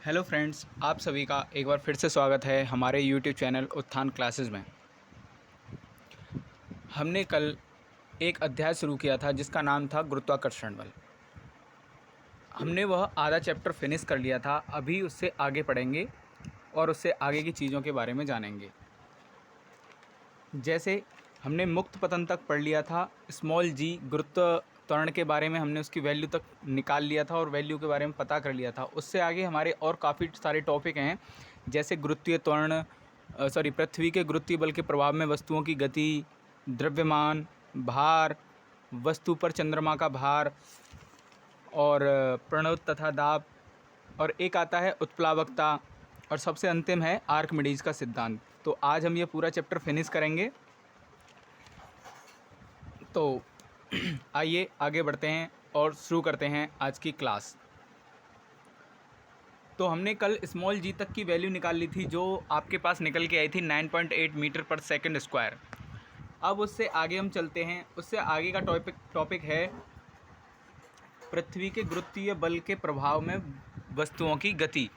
Hello friends, आप सभी का एक बार फिर से स्वागत है हमारे यूट्यूब चैनल उत्थान क्लासेस में। हमने कल एक अध्याय शुरू किया था जिसका नाम था गुरुत्वाकर्षण बल। हमने वह आधा चैप्टर फिनिश कर लिया था। अभी उससे आगे पढ़ेंगे और उससे आगे की चीज़ों के बारे में जानेंगे। जैसे हमने मुक्त पतन तक पढ़ लिया था। स्मॉल जी गुरुत्व त्वरण के बारे में हमने उसकी वैल्यू तक निकाल लिया था और वैल्यू के बारे में पता कर लिया था। उससे आगे हमारे और काफ़ी सारे टॉपिक हैं, जैसे गुरुत्वीय त्वरण पृथ्वी के गुरुत्वीय बल के प्रभाव में वस्तुओं की गति, द्रव्यमान, भार, वस्तु पर चंद्रमा का भार और प्रणव तथा दाब, और एक आता है उत्प्लावकता, और सबसे अंतिम है आर्किमिडीज का सिद्धांत। तो आज हम ये पूरा चैप्टर फिनिश करेंगे। तो आइए आगे बढ़ते हैं और शुरू करते हैं आज की क्लास। तो हमने कल स्मॉल जी तक की वैल्यू निकाल ली थी, जो आपके पास निकल के आई थी 9.8 मीटर पर सेकंड स्क्वायर। अब उससे आगे हम चलते हैं। उससे आगे का टॉपिक है पृथ्वी के गुरुत्वीय बल के प्रभाव में वस्तुओं की गति।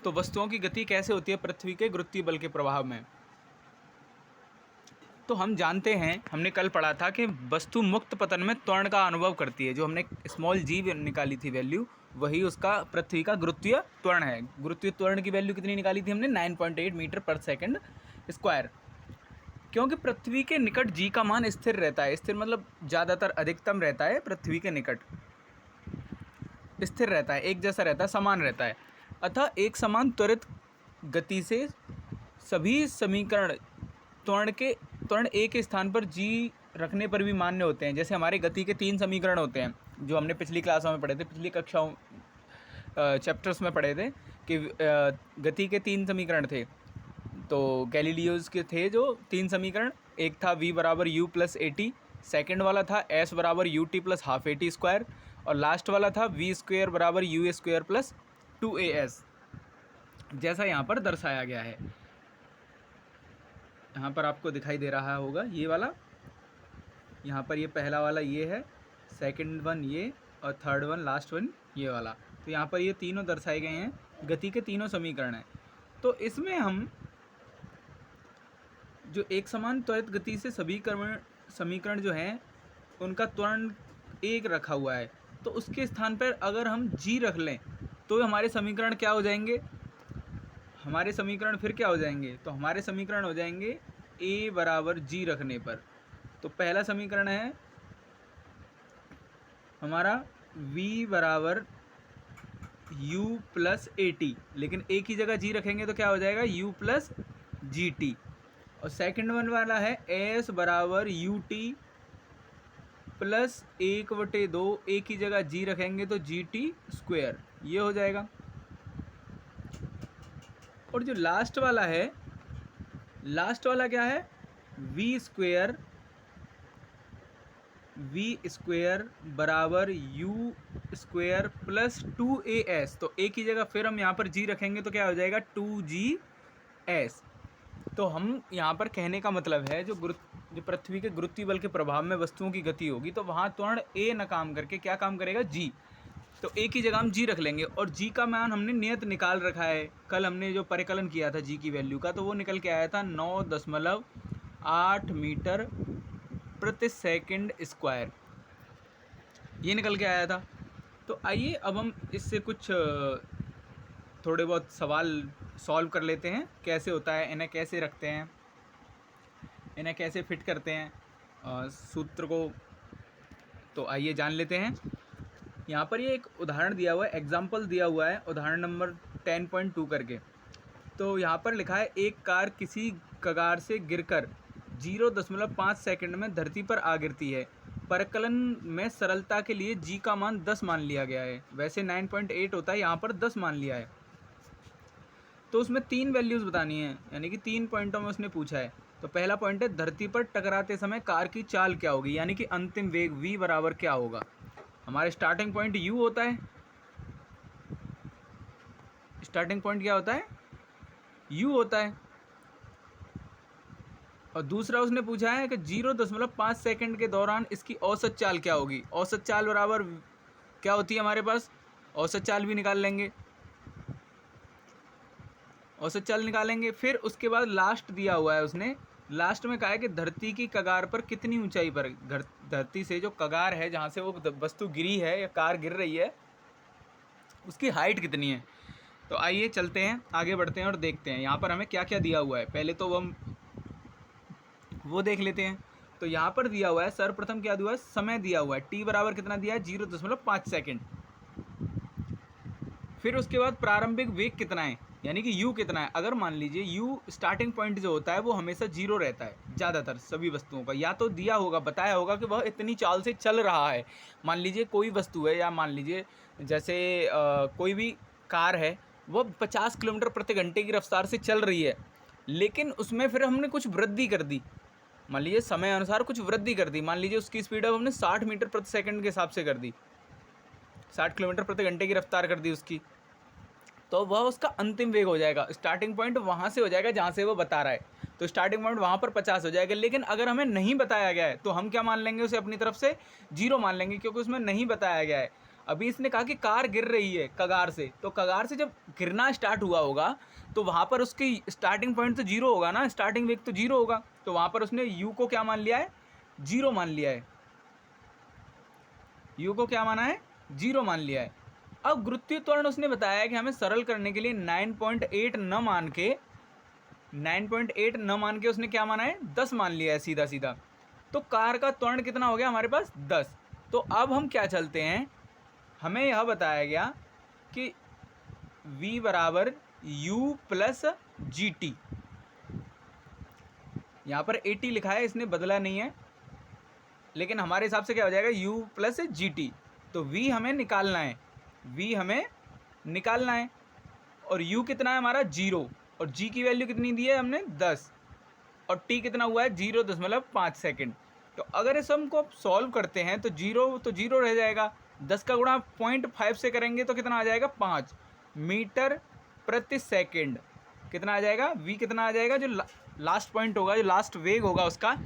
तो वस्तुओं की गति कैसे होती है पृथ्वी के गुरुत्वीय बल के प्रभाव में? तो हम जानते हैं, हमने कल पढ़ा था कि वस्तु मुक्त पतन में त्वरण का अनुभव करती है। जो हमने स्मॉल जी निकाली थी वैल्यू, वही उसका पृथ्वी का गुरुत्वीय त्वरण है। गुरुत्वीय त्वरण की वैल्यू कितनी निकाली थी हमने? 9.8 मीटर पर सेकंड स्क्वायर। क्योंकि पृथ्वी के निकट जी का मान स्थिर रहता है। स्थिर मतलब ज़्यादातर अधिकतम रहता है, पृथ्वी के निकट स्थिर रहता है, एक जैसा रहता है, समान रहता है। अतः एक समान त्वरित गति से सभी समीकरण त्वरण एक स्थान पर जी रखने पर भी मान्य होते हैं। जैसे हमारे गति के 3 समीकरण होते हैं, जो हमने पिछली क्लासों में पढ़े थे, पिछली कक्षाओं चैप्टर्स में पढ़े थे कि गति के 3 समीकरण थे। तो गैलीलियोज के थे जो 3 समीकरण। एक था v बराबर u plus A T, second वाला था s बराबर U T plus half A T square, और लास्ट वाला था v स्क्वायर बराबर U A square plus 2as, जैसा यहाँ पर दर्शाया गया है। यहाँ पर आपको दिखाई दे रहा होगा ये वाला। यहाँ पर ये पहला वाला ये है, सेकंड वन ये, और थर्ड वन लास्ट वन ये वाला। तो यहाँ पर ये तीनों दर्शाए गए हैं, गति के तीनों समीकरण हैं। तो इसमें हम जो एक समान त्वरित गति से सभी समीकरण जो हैं उनका त्वरण एक रखा हुआ है, तो उसके स्थान पर अगर हम जी रख लें तो हमारे समीकरण क्या हो जाएंगे? हमारे समीकरण फिर क्या हो जाएंगे? तो हमारे समीकरण हो जाएंगे a बराबर जी रखने पर। तो पहला समीकरण है हमारा v बराबर u प्लस ए टी, लेकिन a की जगह जी रखेंगे तो क्या हो जाएगा? u plus G T. और सेकेंड वन वाला है s बराबर यू टी प्लस 1/2, a की जगह जी रखेंगे तो जी टी स्क्वेयर, ये हो जाएगा। और जो लास्ट वाला है, लास्ट वाला क्या है? v स्क्वेयर बराबर u स्क्वेयर प्लस 2as। तो a की जगह फिर हम यहाँ पर g रखेंगे तो क्या हो जाएगा? 2gs। तो हम यहाँ पर कहने का मतलब है, जो पृथ्वी के गुरुत्वीय बल के प्रभाव में वस्तुओं की गति होगी, तो वहाँ त्वरण a न काम करके क्या काम करेगा? g। तो a की जगह हम g रख लेंगे, और g का मान हमने नियत निकाल रखा है। कल हमने जो परिकलन किया था g की वैल्यू का, तो वो निकल के आया था 9.8 मीटर प्रति सेकंड स्क्वायर, ये निकल के आया था। तो आइए अब हम इससे कुछ थोड़े बहुत सवाल सॉल्व कर लेते हैं। कैसे होता है, इन्हें कैसे रखते हैं, इन्हें कैसे फिट करते हैं सूत्र को। तो आइए जान लेते हैं। यहाँ पर ये एक उदाहरण दिया हुआ है, एग्जाम्पल दिया हुआ है, उदाहरण नंबर 10.2 करके। तो यहाँ पर लिखा है, एक कार किसी कगार से गिरकर 0.5 सेकंड में धरती पर आ गिरती है। परिकलन में सरलता के लिए जी का मान 10 मान लिया गया है। वैसे 9.8 होता है, यहाँ पर 10 मान लिया है। तो उसमें 3 वैल्यूज़ बतानी है, यानी कि 3 पॉइंटों में उसने पूछा है। तो पहला पॉइंट है, धरती पर टकराते समय कार की चाल क्या होगी, यानी कि अंतिम वेग v बराबर क्या होगा। हमारे स्टार्टिंग पॉइंट u होता है। स्टार्टिंग पॉइंट क्या होता है? u होता है। और दूसरा उसने पूछा है कि 0.5 सेकंड के दौरान इसकी औसत चाल क्या होगी। औसत चाल बराबर क्या होती है हमारे पास? औसत चाल भी निकाल लेंगे। औसत चाल निकालेंगे। फिर उसके बाद लास्ट दिया हुआ है उसने, लास्ट में कहा है कि धरती की कगार पर कितनी ऊंचाई पर, धरती से जो कगार है जहाँ से वो वस्तु गिरी है या कार गिर रही है उसकी हाइट कितनी है। तो आइए चलते हैं, आगे बढ़ते हैं और देखते हैं यहाँ पर हमें क्या क्या दिया हुआ है। पहले तो हम वो देख लेते हैं। तो यहाँ पर दिया हुआ है, सर्वप्रथम क्या दिया हुआ है, समय दिया हुआ है, t बराबर कितना दिया है, 0.5 सेकेंड। फिर उसके बाद प्रारंभिक वेग कितना है, यानी कि u कितना है। अगर मान लीजिए u स्टार्टिंग पॉइंट जो होता है वो हमेशा 0 रहता है ज़्यादातर सभी वस्तुओं का, या तो दिया होगा, बताया होगा कि वह इतनी चाल से चल रहा है। मान लीजिए कोई वस्तु है, या मान लीजिए जैसे कोई भी कार है, वह 50 किलोमीटर प्रति घंटे की रफ्तार से चल रही है, लेकिन उसमें फिर हमने कुछ वृद्धि कर दी, मान लीजिए समय अनुसार कुछ वृद्धि कर दी। मान लीजिए उसकी स्पीड अब हमने 60 मीटर प्रति सेकंड के हिसाब से कर दी, 60 किलोमीटर प्रति घंटे की रफ्तार कर दी उसकी, तो वह उसका अंतिम वेग हो जाएगा। स्टार्टिंग पॉइंट वहाँ से हो जाएगा जहाँ से वो बता रहा है, तो स्टार्टिंग पॉइंट वहाँ पर 50 हो जाएगा। लेकिन अगर हमें नहीं बताया गया है तो हम क्या मान लेंगे, उसे अपनी तरफ से 0 मान लेंगे, क्योंकि उसमें नहीं बताया गया है। अभी इसने कहा कि कार गिर रही है कगार से, तो कगार से जब गिरना स्टार्ट हुआ होगा तो वहाँ पर उसकी स्टार्टिंग पॉइंट तो 0 होगा ना, स्टार्टिंग वेग तो 0 होगा, तो वहाँ पर उसने u को क्या मान लिया है, 0 मान लिया है। u को क्या माना है, 0 मान लिया है। अब गुरुत्वीय त्वरण उसने बताया है कि हमें सरल करने के लिए 9.8 न मान के, 9.8 न मान के उसने क्या माना है, 10 मान लिया है सीधा सीधा। तो कार का त्वरण कितना हो गया हमारे पास, 10। तो अब हम क्या चलते हैं, हमें यह बताया गया कि v बराबर u प्लस जी टी, यहाँ पर ए टी लिखा है, इसने बदला नहीं है, लेकिन हमारे हिसाब से क्या हो जाएगा, u प्लस जी टी। तो v हमें निकालना है, v हमें निकालना है, और u कितना है हमारा 0, और g की वैल्यू कितनी दी है हमने 10, और t कितना हुआ है 0.5 सेकेंड। तो अगर इस सम को सॉल्व करते हैं तो 0 रह जाएगा, 10 का गुणा 0.5 से करेंगे तो कितना आ जाएगा, 5 मीटर प्रति सेकेंड। कितना आ जाएगा, v कितना आ जाएगा, जो लास्ट पॉइंट होगा, जो लास्ट वेग होगा उसका,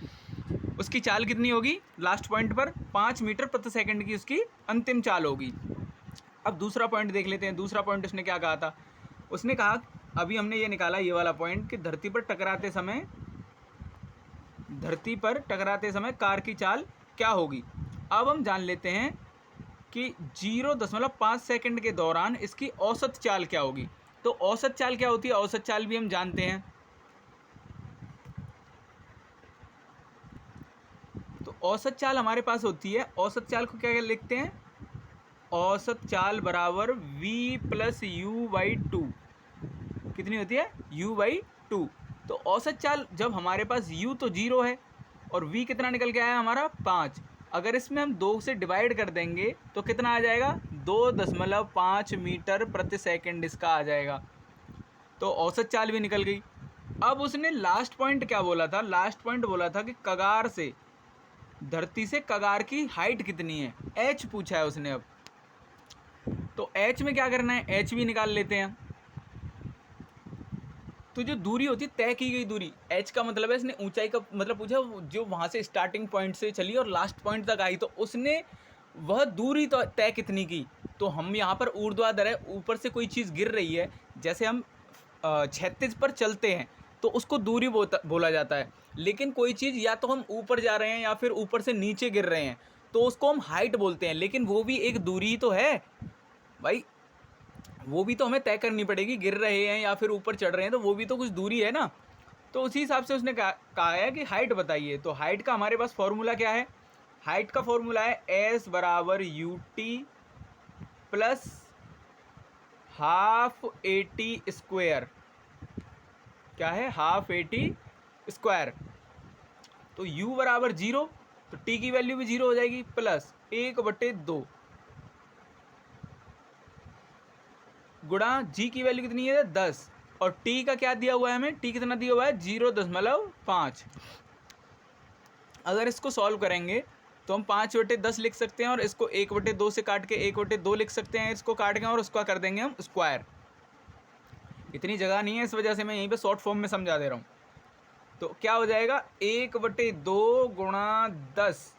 उसकी चाल कितनी होगी लास्ट पॉइंट पर, 5 मीटर प्रति सेकंड की उसकी अंतिम चाल होगी। अब दूसरा पॉइंट देख लेते हैं। दूसरा पॉइंट उसने क्या कहा था, उसने कहा, अभी हमने ये निकाला ये वाला पॉइंट, कि धरती पर टकराते समय कार की चाल क्या होगी। अब हम जान लेते हैं कि 0.5 सेकंड के दौरान इसकी औसत चाल क्या होगी। तो औसत चाल क्या होती है, औसत चाल भी हम जानते हैं। तो औसत चाल हमारे पास होती है, औसत चाल को क्या लिखते हैं, औसत चाल बराबर v प्लस यू बाई 2, कितनी होती है, u बाई 2। तो औसत चाल जब हमारे पास u तो 0 है और v कितना निकल के आया हमारा 5, अगर इसमें हम 2 से डिवाइड कर देंगे तो कितना आ जाएगा, 2.5 मीटर प्रति सेकंड इसका आ जाएगा। तो औसत चाल भी निकल गई। अब उसने लास्ट पॉइंट क्या बोला था, लास्ट पॉइंट बोला था कि कगार से, धरती से कगार की हाइट कितनी है, h पूछा है उसने। अब तो h में क्या करना है, h भी निकाल लेते हैं। तो जो दूरी होती है तय की गई दूरी, h का मतलब है, इसने ऊंचाई का मतलब पूछा, जो वहाँ से स्टार्टिंग पॉइंट से चली और लास्ट पॉइंट तक आई, तो उसने वह दूरी तो तय कितनी की। तो हम यहाँ पर ऊर्ध्वाधर है, ऊपर से कोई चीज़ गिर रही है, जैसे हम क्षैतिज पर चलते हैं तो उसको दूरी बोला जाता है। लेकिन कोई चीज़ या तो हम ऊपर जा रहे हैं या फिर ऊपर से नीचे गिर रहे हैं तो उसको हम हाइट बोलते हैं, लेकिन वो भी एक दूरी तो है भाई, वो भी तो हमें तय करनी पड़ेगी, गिर रहे हैं या फिर ऊपर चढ़ रहे हैं तो वो भी तो कुछ दूरी है ना। तो उसी हिसाब से उसने कहा है कि हाइट बताइए। तो हाइट का हमारे पास फॉर्मूला क्या है, हाइट का फॉर्मूला है s बराबर U T plus half A T square. क्या है, हाफ ए टी स्क्वायर। तो u बराबर 0, तो t की वैल्यू भी 0 हो जाएगी, प्लस 1/2 गुणा g की वैल्यू कितनी है 10, और t का क्या दिया हुआ है हमें, t कितना दिया हुआ है 0.5। अगर इसको सॉल्व करेंगे तो हम 5/10 लिख सकते हैं, और इसको 1/2 से काट के 1/2 लिख सकते हैं, इसको काट के, और उसका कर देंगे हम स्क्वायर। इतनी जगह नहीं है, इस वजह से मैं यहीं पे शॉर्ट फॉर्म में समझा दे रहा हूँ। तो क्या हो जाएगा, 1/2 गुणा 10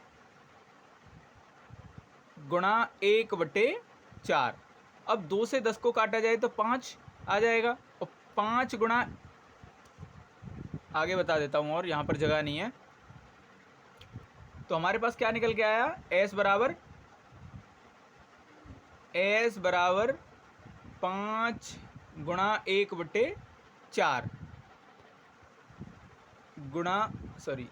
गुणा 1/4। अब 2 से 10 को काटा जाए तो 5 आ जाएगा, और 5 गुणा, आगे बता देता हूँ और यहाँ पर जगह नहीं है। तो हमारे पास क्या निकल के आया, s बराबर 5 गुणा 1/4 गुणा, सॉरी,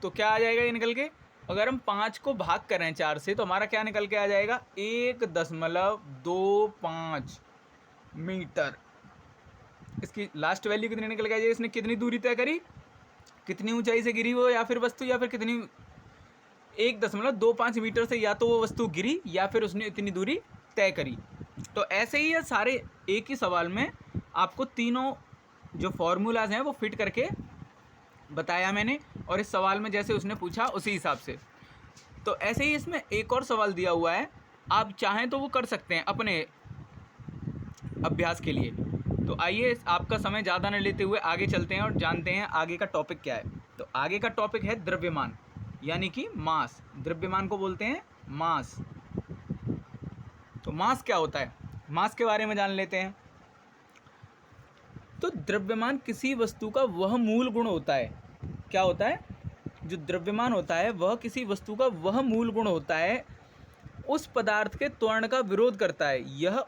तो क्या आ जाएगा ये निकल के, अगर हम 5 को भाग करें 4 से तो हमारा क्या निकल के आ जाएगा, 1.25 मीटर। इसकी लास्ट वैल्यू कितनी निकल के आ जाएगी, इसने कितनी दूरी तय करी, कितनी ऊंचाई से गिरी वो, या फिर वस्तु, या फिर कितनी, 1.25 मीटर से या तो वो वस्तु गिरी या फिर उसने इतनी दूरी तय करी। तो ऐसे ही ये सारे एक ही सवाल में आपको तीनों जो फॉर्मूलाज हैं वो फिट करके बताया मैंने, और इस सवाल में जैसे उसने पूछा उसी हिसाब से। तो ऐसे ही इसमें एक और सवाल दिया हुआ है, आप चाहें तो वो कर सकते हैं अपने अभ्यास के लिए। तो आइए आपका समय ज़्यादा न लेते हुए आगे चलते हैं और जानते हैं आगे का टॉपिक क्या है। तो आगे का टॉपिक है द्रव्यमान, यानी कि मास। द्रव्यमान को बोलते हैं मास। तो मास क्या होता है, मास के बारे में जान लेते हैं। तो द्रव्यमान किसी वस्तु का वह मूल गुण होता है। क्या होता है, जो द्रव्यमान होता है वह किसी वस्तु का वह मूल गुण होता है, उस पदार्थ के त्वरण का विरोध करता है। यह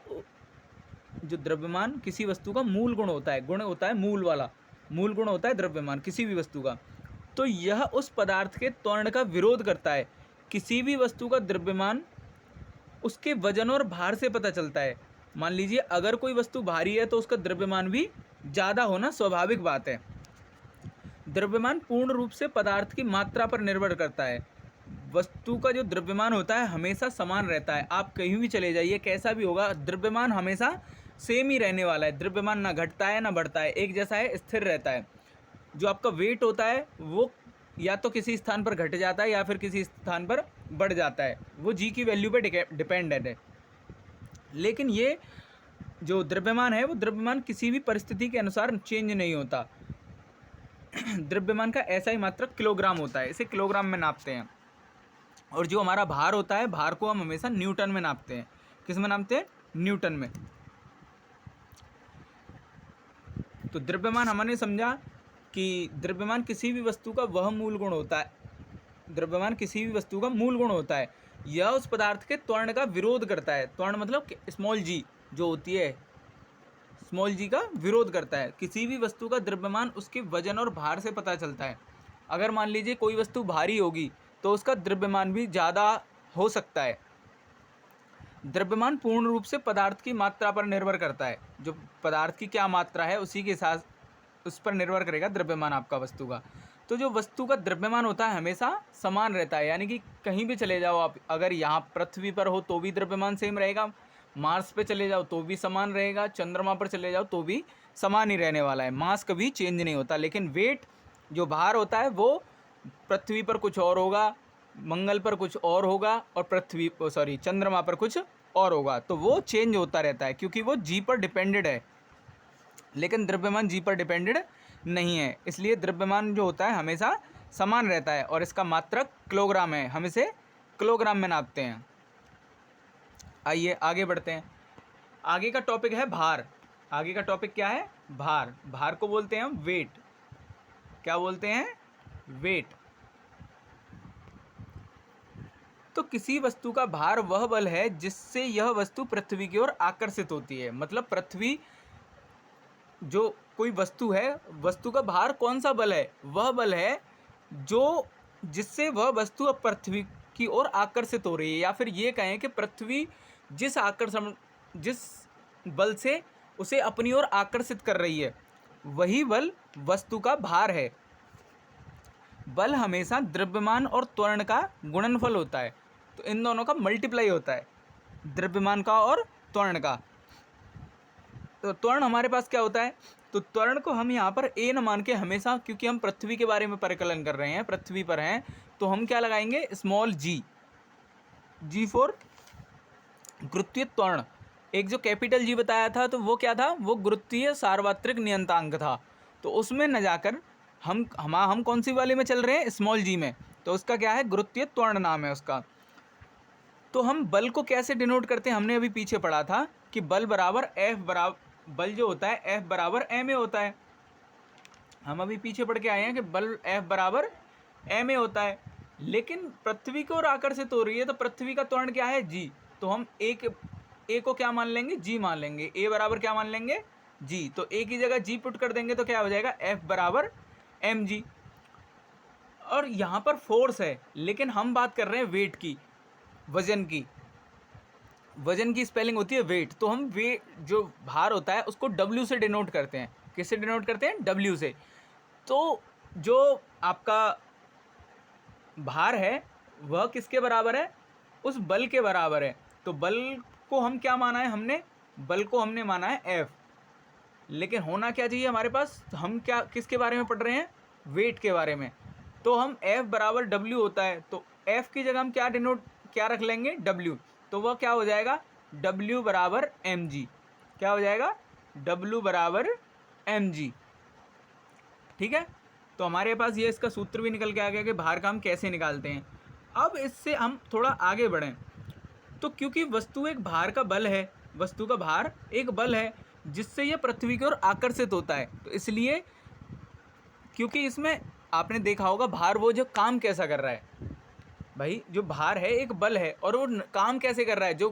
जो द्रव्यमान किसी वस्तु का मूल गुण होता है, गुण होता है मूल वाला, मूल गुण होता है द्रव्यमान किसी भी वस्तु का, तो यह उस पदार्थ के त्वरण का विरोध करता है। किसी भी वस्तु का द्रव्यमान उसके वजन और भार से पता चलता है। मान लीजिए अगर कोई वस्तु भारी है तो उसका द्रव्यमान भी ज़्यादा होना स्वाभाविक बात है। द्रव्यमान पूर्ण रूप से पदार्थ की मात्रा पर निर्भर करता है। वस्तु का जो द्रव्यमान होता है हमेशा समान रहता है। आप कहीं भी चले जाइए, कैसा भी होगा, द्रव्यमान हमेशा सेम ही रहने वाला है। द्रव्यमान ना घटता है ना बढ़ता है, एक जैसा है, स्थिर रहता है। जो आपका वेट होता है वो या तो किसी स्थान पर घट जाता है या फिर किसी स्थान पर बढ़ जाता है, वो जी की वैल्यू पे डिपेंडेंट है। लेकिन ये जो द्रव्यमान है वो द्रव्यमान किसी भी परिस्थिति के अनुसार चेंज नहीं होता। द्रव्यमान का ऐसा ही मात्रक किलोग्राम होता है, इसे किलोग्राम में नापते हैं। और जो हमारा भार होता है, भार को हम हमेशा न्यूटन में नापते हैं। किस में नापते हैं, न्यूटन में। तो द्रव्यमान हमने समझा कि द्रव्यमान किसी भी वस्तु का वह मूल गुण होता है। द्रव्यमान किसी भी वस्तु का मूल गुण होता है, यह उस पदार्थ के त्वरण का विरोध करता है। त्वरण मतलब स्मॉल जी जो होती है, स्मॉल जी का विरोध करता है। किसी भी वस्तु का द्रव्यमान उसके वजन और भार से पता चलता है। अगर मान लीजिए कोई वस्तु भारी होगी तो उसका द्रव्यमान भी ज़्यादा हो सकता है। द्रव्यमान पूर्ण रूप से पदार्थ की मात्रा पर निर्भर करता है। जो पदार्थ की क्या मात्रा है उसी के साथ उस पर निर्भर करेगा द्रव्यमान आपका वस्तु का। तो जो वस्तु का द्रव्यमान होता है हमेशा समान रहता है, यानी कि कहीं भी चले जाओ आप, अगर यहाँ पृथ्वी पर हो तो भी द्रव्यमान सेम रहेगा, मार्स पे चले जाओ तो भी समान रहेगा, चंद्रमा पर चले जाओ तो भी समान ही रहने वाला है। मास कभी चेंज नहीं होता। लेकिन वेट जो भार होता है वो पृथ्वी पर कुछ और होगा, मंगल पर कुछ और होगा, और चंद्रमा पर कुछ और होगा। तो वो चेंज होता रहता है क्योंकि वो जी पर डिपेंडेड है। लेकिन द्रव्यमान जी पर डिपेंडेड नहीं है, इसलिए द्रव्यमान जो होता है हमेशा समान रहता है और इसका मात्रक किलोग्राम है। हम इसे किलोग्राम में नापते हैं। आइए आगे बढ़ते हैं। आगे का टॉपिक है भार। आगे का टॉपिक क्या है, भार। भार को बोलते हैं हम वेट। क्या बोलते हैं, वेट। तो किसी वस्तु का भार वह बल है जिससे यह वस्तु पृथ्वी की ओर आकर्षित होती है। मतलब पृथ्वी, जो कोई वस्तु है, वस्तु का भार कौन सा बल है, वह बल है जो जिससे वह वस्तु अब पृथ्वी की ओर आकर्षित हो रही है। या फिर ये कहें कि पृथ्वी जिस बल से उसे अपनी ओर आकर्षित कर रही है, वही बल वस्तु का भार है। बल हमेशा द्रव्यमान और त्वरण का गुणनफल होता है। तो इन दोनों का मल्टीप्लाई होता है, द्रव्यमान का और त्वरण का। तो त्वरण हमारे पास क्या होता है, तो त्वरण को हम यहाँ पर ए न मान के हमेशा, क्योंकि हम पृथ्वी के बारे में परिकलन कर रहे हैं, पृथ्वी पर हैं, तो हम क्या लगाएंगे, स्मॉल जी। जी फॉर गुरुत्वीय त्वरण। एक जो कैपिटल जी बताया था तो वो क्या था, वो गुरुत्वीय सार्वत्रिक नियतांक था। तो उसमें न जाकर हम कौन सी वाले में चल रहे हैं, स्मॉल जी में। तो उसका क्या है, गुरुत्वीय त्वरण नाम है उसका। तो हम बल को कैसे डिनोट करते हैं, हमने अभी पीछे पढ़ा था कि बल बराबर बल जो होता है F बराबर ma होता है। हम अभी पीछे पढ़ के आए हैं कि बल F बराबर ma होता है, लेकिन पृथ्वी की ओर आकर्षित हो रही है तो पृथ्वी का त्वरण क्या है g। तो हम a को क्या मान लेंगे, g मान लेंगे। a बराबर क्या मान लेंगे, g। तो a की जगह g पुट कर देंगे तो क्या हो जाएगा, F बराबर mg। और यहाँ पर फोर्स है, लेकिन हम बात कर रहे हैं वेट की, वजन की। वजन की स्पेलिंग होती है वेट। तो हम वेट जो भार होता है उसको W से डिनोट करते हैं। किससे डिनोट करते हैं, W से। तो जो आपका भार है वह किसके बराबर है, उस बल के बराबर है। तो बल को हम क्या माना है, हमने बल को हमने माना है F। लेकिन होना क्या चाहिए हमारे पास, हम क्या किसके बारे में पढ़ रहे हैं, वेट के बारे में। तो हम F बराबर W होता है, तो F की जगह हम क्या रख लेंगे, W। तो वह क्या हो जाएगा, W बराबर mg। क्या हो जाएगा, W बराबर mg। ठीक है। तो हमारे पास ये इसका सूत्र भी निकल के आ गया कि भार का हम कैसे निकालते हैं। अब इससे हम थोड़ा आगे बढ़ें तो क्योंकि वस्तु एक भार का बल है, वस्तु का भार एक बल है जिससे यह पृथ्वी की ओर आकर्षित होता है, तो इसलिए क्योंकि इसमें आपने देखा होगा भार वो जो काम कैसा कर रहा है, भाई जो भार है एक बल है और वो काम कैसे कर रहा है, जो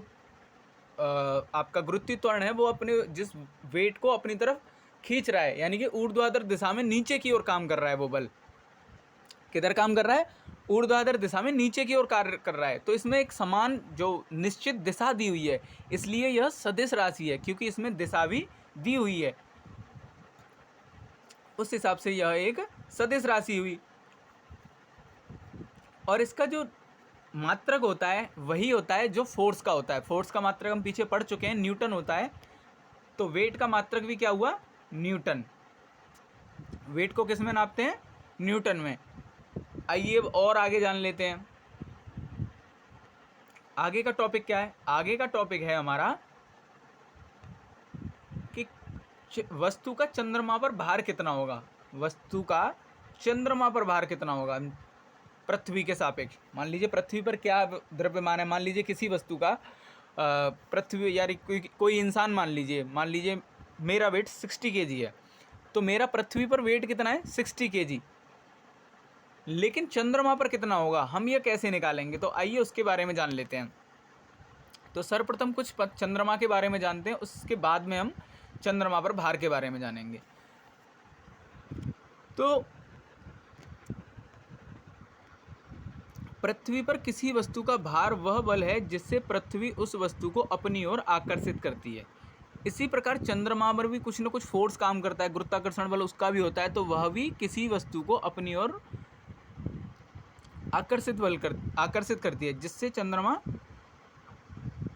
आपका गुरुत्वीय त्वरण है वो अपने जिस वेट को अपनी तरफ खींच रहा है, यानी कि ऊर्ध्वाधर दिशा में नीचे की ओर काम कर रहा है। वो बल किधर काम कर रहा है, ऊर्ध्वाधर दिशा में नीचे की ओर कार्य कर रहा है। तो इसमें एक समान जो निश्चित दिशा दी हुई है, इसलिए यह सदिश राशि है, क्योंकि इसमें दिशा भी दी हुई है, उस हिसाब से यह एक सदिश राशि हुई। और इसका जो मात्रक होता है वही होता है जो फोर्स का होता है। फोर्स का मात्रक हम पीछे पढ़ चुके हैं, न्यूटन होता है। तो वेट का मात्रक भी क्या हुआ, न्यूटन। वेट को किस में नापते हैं, न्यूटन में। आइए अब और आगे जान लेते हैं। आगे का टॉपिक क्या है, आगे का टॉपिक है हमारा कि वस्तु का चंद्रमा पर भार कितना होगा। वस्तु का चंद्रमा पर भार कितना होगा पृथ्वी के सापेक्ष। मान लीजिए पृथ्वी पर क्या द्रव्यमान है, मान लीजिए किसी वस्तु का पृथ्वी यार कोई इंसान मान लीजिए मेरा वेट 60 kg है, तो मेरा पृथ्वी पर वेट कितना है, 60 kg। लेकिन चंद्रमा पर कितना होगा, हम ये कैसे निकालेंगे, तो आइए उसके बारे में जान लेते हैं। तो सर्वप्रथम कुछ चंद्रमा के बारे में जानते हैं, उसके बाद में हम चंद्रमा पर भार के बारे में जानेंगे। तो पृथ्वी पर किसी वस्तु का भार वह बल है जिससे पृथ्वी उस वस्तु को अपनी ओर आकर्षित करती है। इसी प्रकार चंद्रमा पर भी कुछ न कुछ फोर्स काम करता है, गुरुत्वाकर्षण बल उसका भी होता है, तो वह भी किसी वस्तु को अपनी ओर आकर्षित करती है, जिससे चंद्रमा।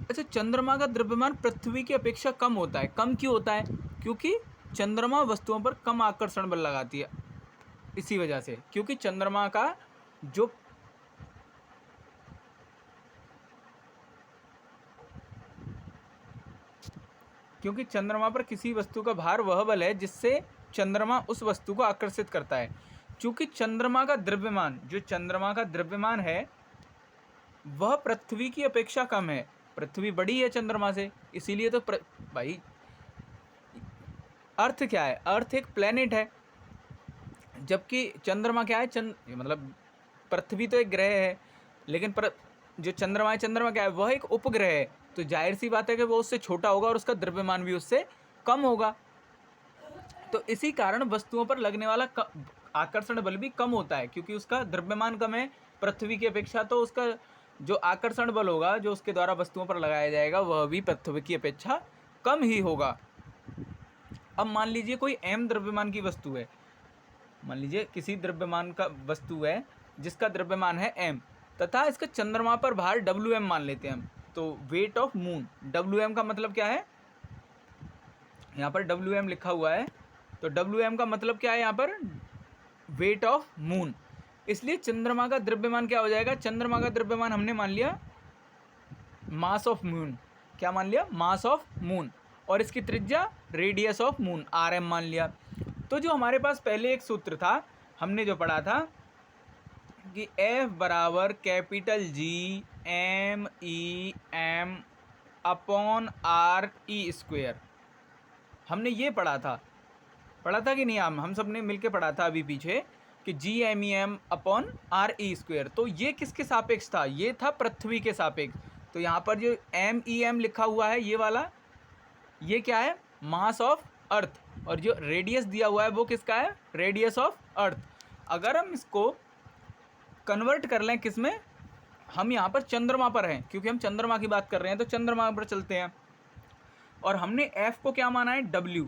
अच्छा, चंद्रमा का द्रव्यमान पृथ्वी की अपेक्षा कम होता है। कम क्यों होता है, क्योंकि चंद्रमा वस्तुओं पर कम आकर्षण बल लगाती है। इसी वजह से, क्योंकि चंद्रमा का जो क्योंकि चंद्रमा पर किसी वस्तु का भार वह बल है जिससे चंद्रमा उस वस्तु को आकर्षित करता है। चूंकि चंद्रमा का द्रव्यमान है वह पृथ्वी की अपेक्षा कम है। पृथ्वी बड़ी है चंद्रमा से, इसीलिए तो भाई अर्थ क्या है, अर्थ एक प्लेनेट है, जबकि चंद्रमा क्या है, मतलब पृथ्वी तो एक ग्रह है, लेकिन जो चंद्रमा क्या है, वह एक उपग्रह है। तो जाहिर सी बात है कि वो उससे छोटा होगा और उसका द्रव्यमान भी उससे कम होगा। तो इसी कारण वस्तुओं पर लगने वाला आकर्षण बल भी कम होता है, क्योंकि उसका द्रव्यमान कम है पृथ्वी की अपेक्षा। तो उसका जो आकर्षण बल होगा जो उसके द्वारा वस्तुओं पर लगाया जाएगा वह भी पृथ्वी की अपेक्षा कम ही होगा। अब मान लीजिए कोई m द्रव्यमान की वस्तु है, मान लीजिए किसी द्रव्यमान का वस्तु है जिसका द्रव्यमान है m, तथा इसका चंद्रमा पर भार Wm मान लेते हैं हम। तो वेट ऑफ मून, Wm का मतलब क्या है, यहाँ पर Wm लिखा हुआ है, तो Wm का मतलब क्या है यहाँ पर, वेट ऑफ मून। इसलिए चंद्रमा का द्रव्यमान क्या हो जाएगा, चंद्रमा का द्रव्यमान हमने मान लिया मास ऑफ मून। क्या मान लिया, मास ऑफ मून। और इसकी त्रिज्या रेडियस ऑफ मून Rm मान लिया। तो जो हमारे पास पहले एक सूत्र था, हमने जो पढ़ा था कि F बराबर capital G M E M upon R E square. हमने ये पढ़ा था कि नहीं? हम सब ने मिलके पढ़ा था अभी पीछे कि GMEM अपॉन RE²। तो ये किसके सापेक्ष था? ये था पृथ्वी के सापेक्ष। तो यहाँ पर जो MEM लिखा हुआ है ये वाला, ये क्या है? Mass of earth. और जो रेडियस दिया हुआ है वो किसका है? Radius of earth. अगर हम इसको कन्वर्ट कर लें किस में, हम यहाँ पर चंद्रमा पर हैं क्योंकि हम चंद्रमा की बात कर रहे हैं, तो चंद्रमा पर चलते हैं। और हमने F को क्या माना है? W।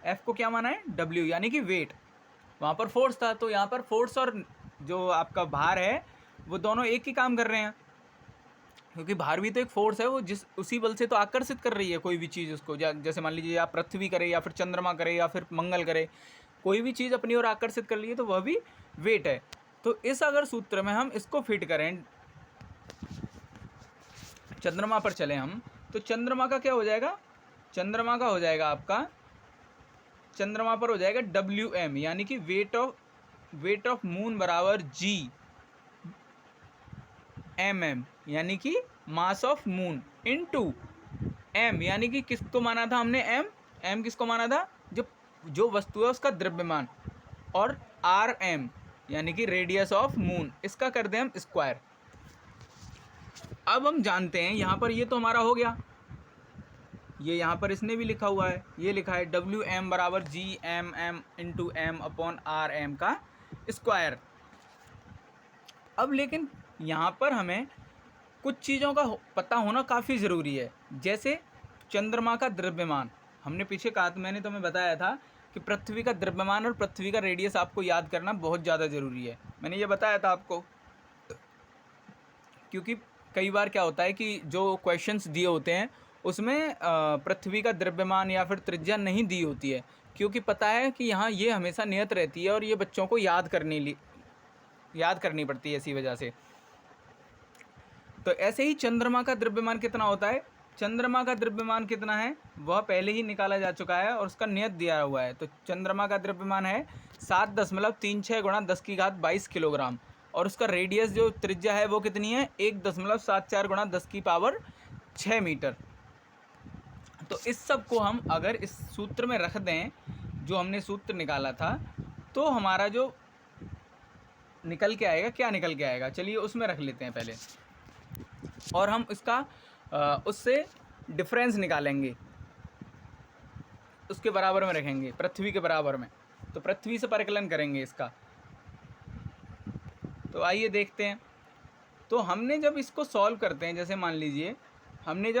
F को क्या माना है? W, यानी कि वेट। वहाँ पर फोर्स था, तो यहाँ पर फोर्स और जो आपका भार है वो दोनों एक ही काम कर रहे हैं, क्योंकि भार भी तो एक फोर्स है, वो उसी बल से तो आकर्षित कर रही है कोई भी चीज़ उसको। जैसे मान लीजिए या पृथ्वी करे या फिर चंद्रमा करे या फिर मंगल करे, कोई भी चीज़ अपनी ओर आकर्षित कर रही है तो वह भी वेट है। तो इस अगर सूत्र में हम इसको फिट करें, चंद्रमा पर चले हम, तो चंद्रमा का क्या हो जाएगा? चंद्रमा का हो जाएगा आपका, चंद्रमा पर हो जाएगा WM, यानी कि वेट ऑफ मून बराबर GMM, यानी कि mass of moon into M, यानी कि किसको माना था हमने? M किसको माना था? जो वस्तु है उसका द्रव्यमान। और RM, यानी कि रेडियस ऑफ मून। इसका कर दें हम स्क्वायर। अब हम जानते हैं यहाँ पर, ये तो हमारा हो गया, ये यहाँ पर इसने भी लिखा हुआ है, ये लिखा है WM बराबर GMM into M upon RM का स्क्वायर। अब लेकिन यहाँ पर हमें कुछ चीज़ों का पता होना काफ़ी ज़रूरी है, जैसे चंद्रमा का द्रव्यमान। हमने पीछे कहा, तो मैंने तुम्हें बताया था कि पृथ्वी का द्रव्यमान और पृथ्वी का रेडियस आपको याद करना बहुत ज़्यादा ज़रूरी है। मैंने ये बताया था आपको, क्योंकि कई बार क्या होता है कि जो क्वेश्चंस दिए होते हैं उसमें पृथ्वी का द्रव्यमान या फिर त्रिज्या नहीं दी होती है, क्योंकि पता है कि यहाँ ये हमेशा नियत रहती है और ये बच्चों को याद करनी पड़ती है इसी वजह से। तो ऐसे ही चंद्रमा का द्रव्यमान कितना होता है? चंद्रमा का द्रव्यमान कितना है वह पहले ही निकाला जा चुका है और उसका नियत दिया हुआ है। तो चंद्रमा का द्रव्यमान है 7.36 गुणा 10⁻22 किलोग्राम, और उसका रेडियस जो त्रिज्या है वो कितनी है? 1.74 गुणा 10⁻6 मीटर। तो इस सब को हम अगर इस सूत्र में रख दें, जो हमने सूत्र निकाला था, तो हमारा जो निकल के आएगा, क्या निकल के आएगा? चलिए उसमें रख लेते हैं पहले, और हम इसका उससे डिफरेंस निकालेंगे, उसके बराबर में रखेंगे, पृथ्वी के बराबर में। तो पृथ्वी से परिकलन करेंगे इसका। तो आइए देखते हैं। तो हमने जब इसको सॉल्व करते हैं, जैसे मान लीजिए हमने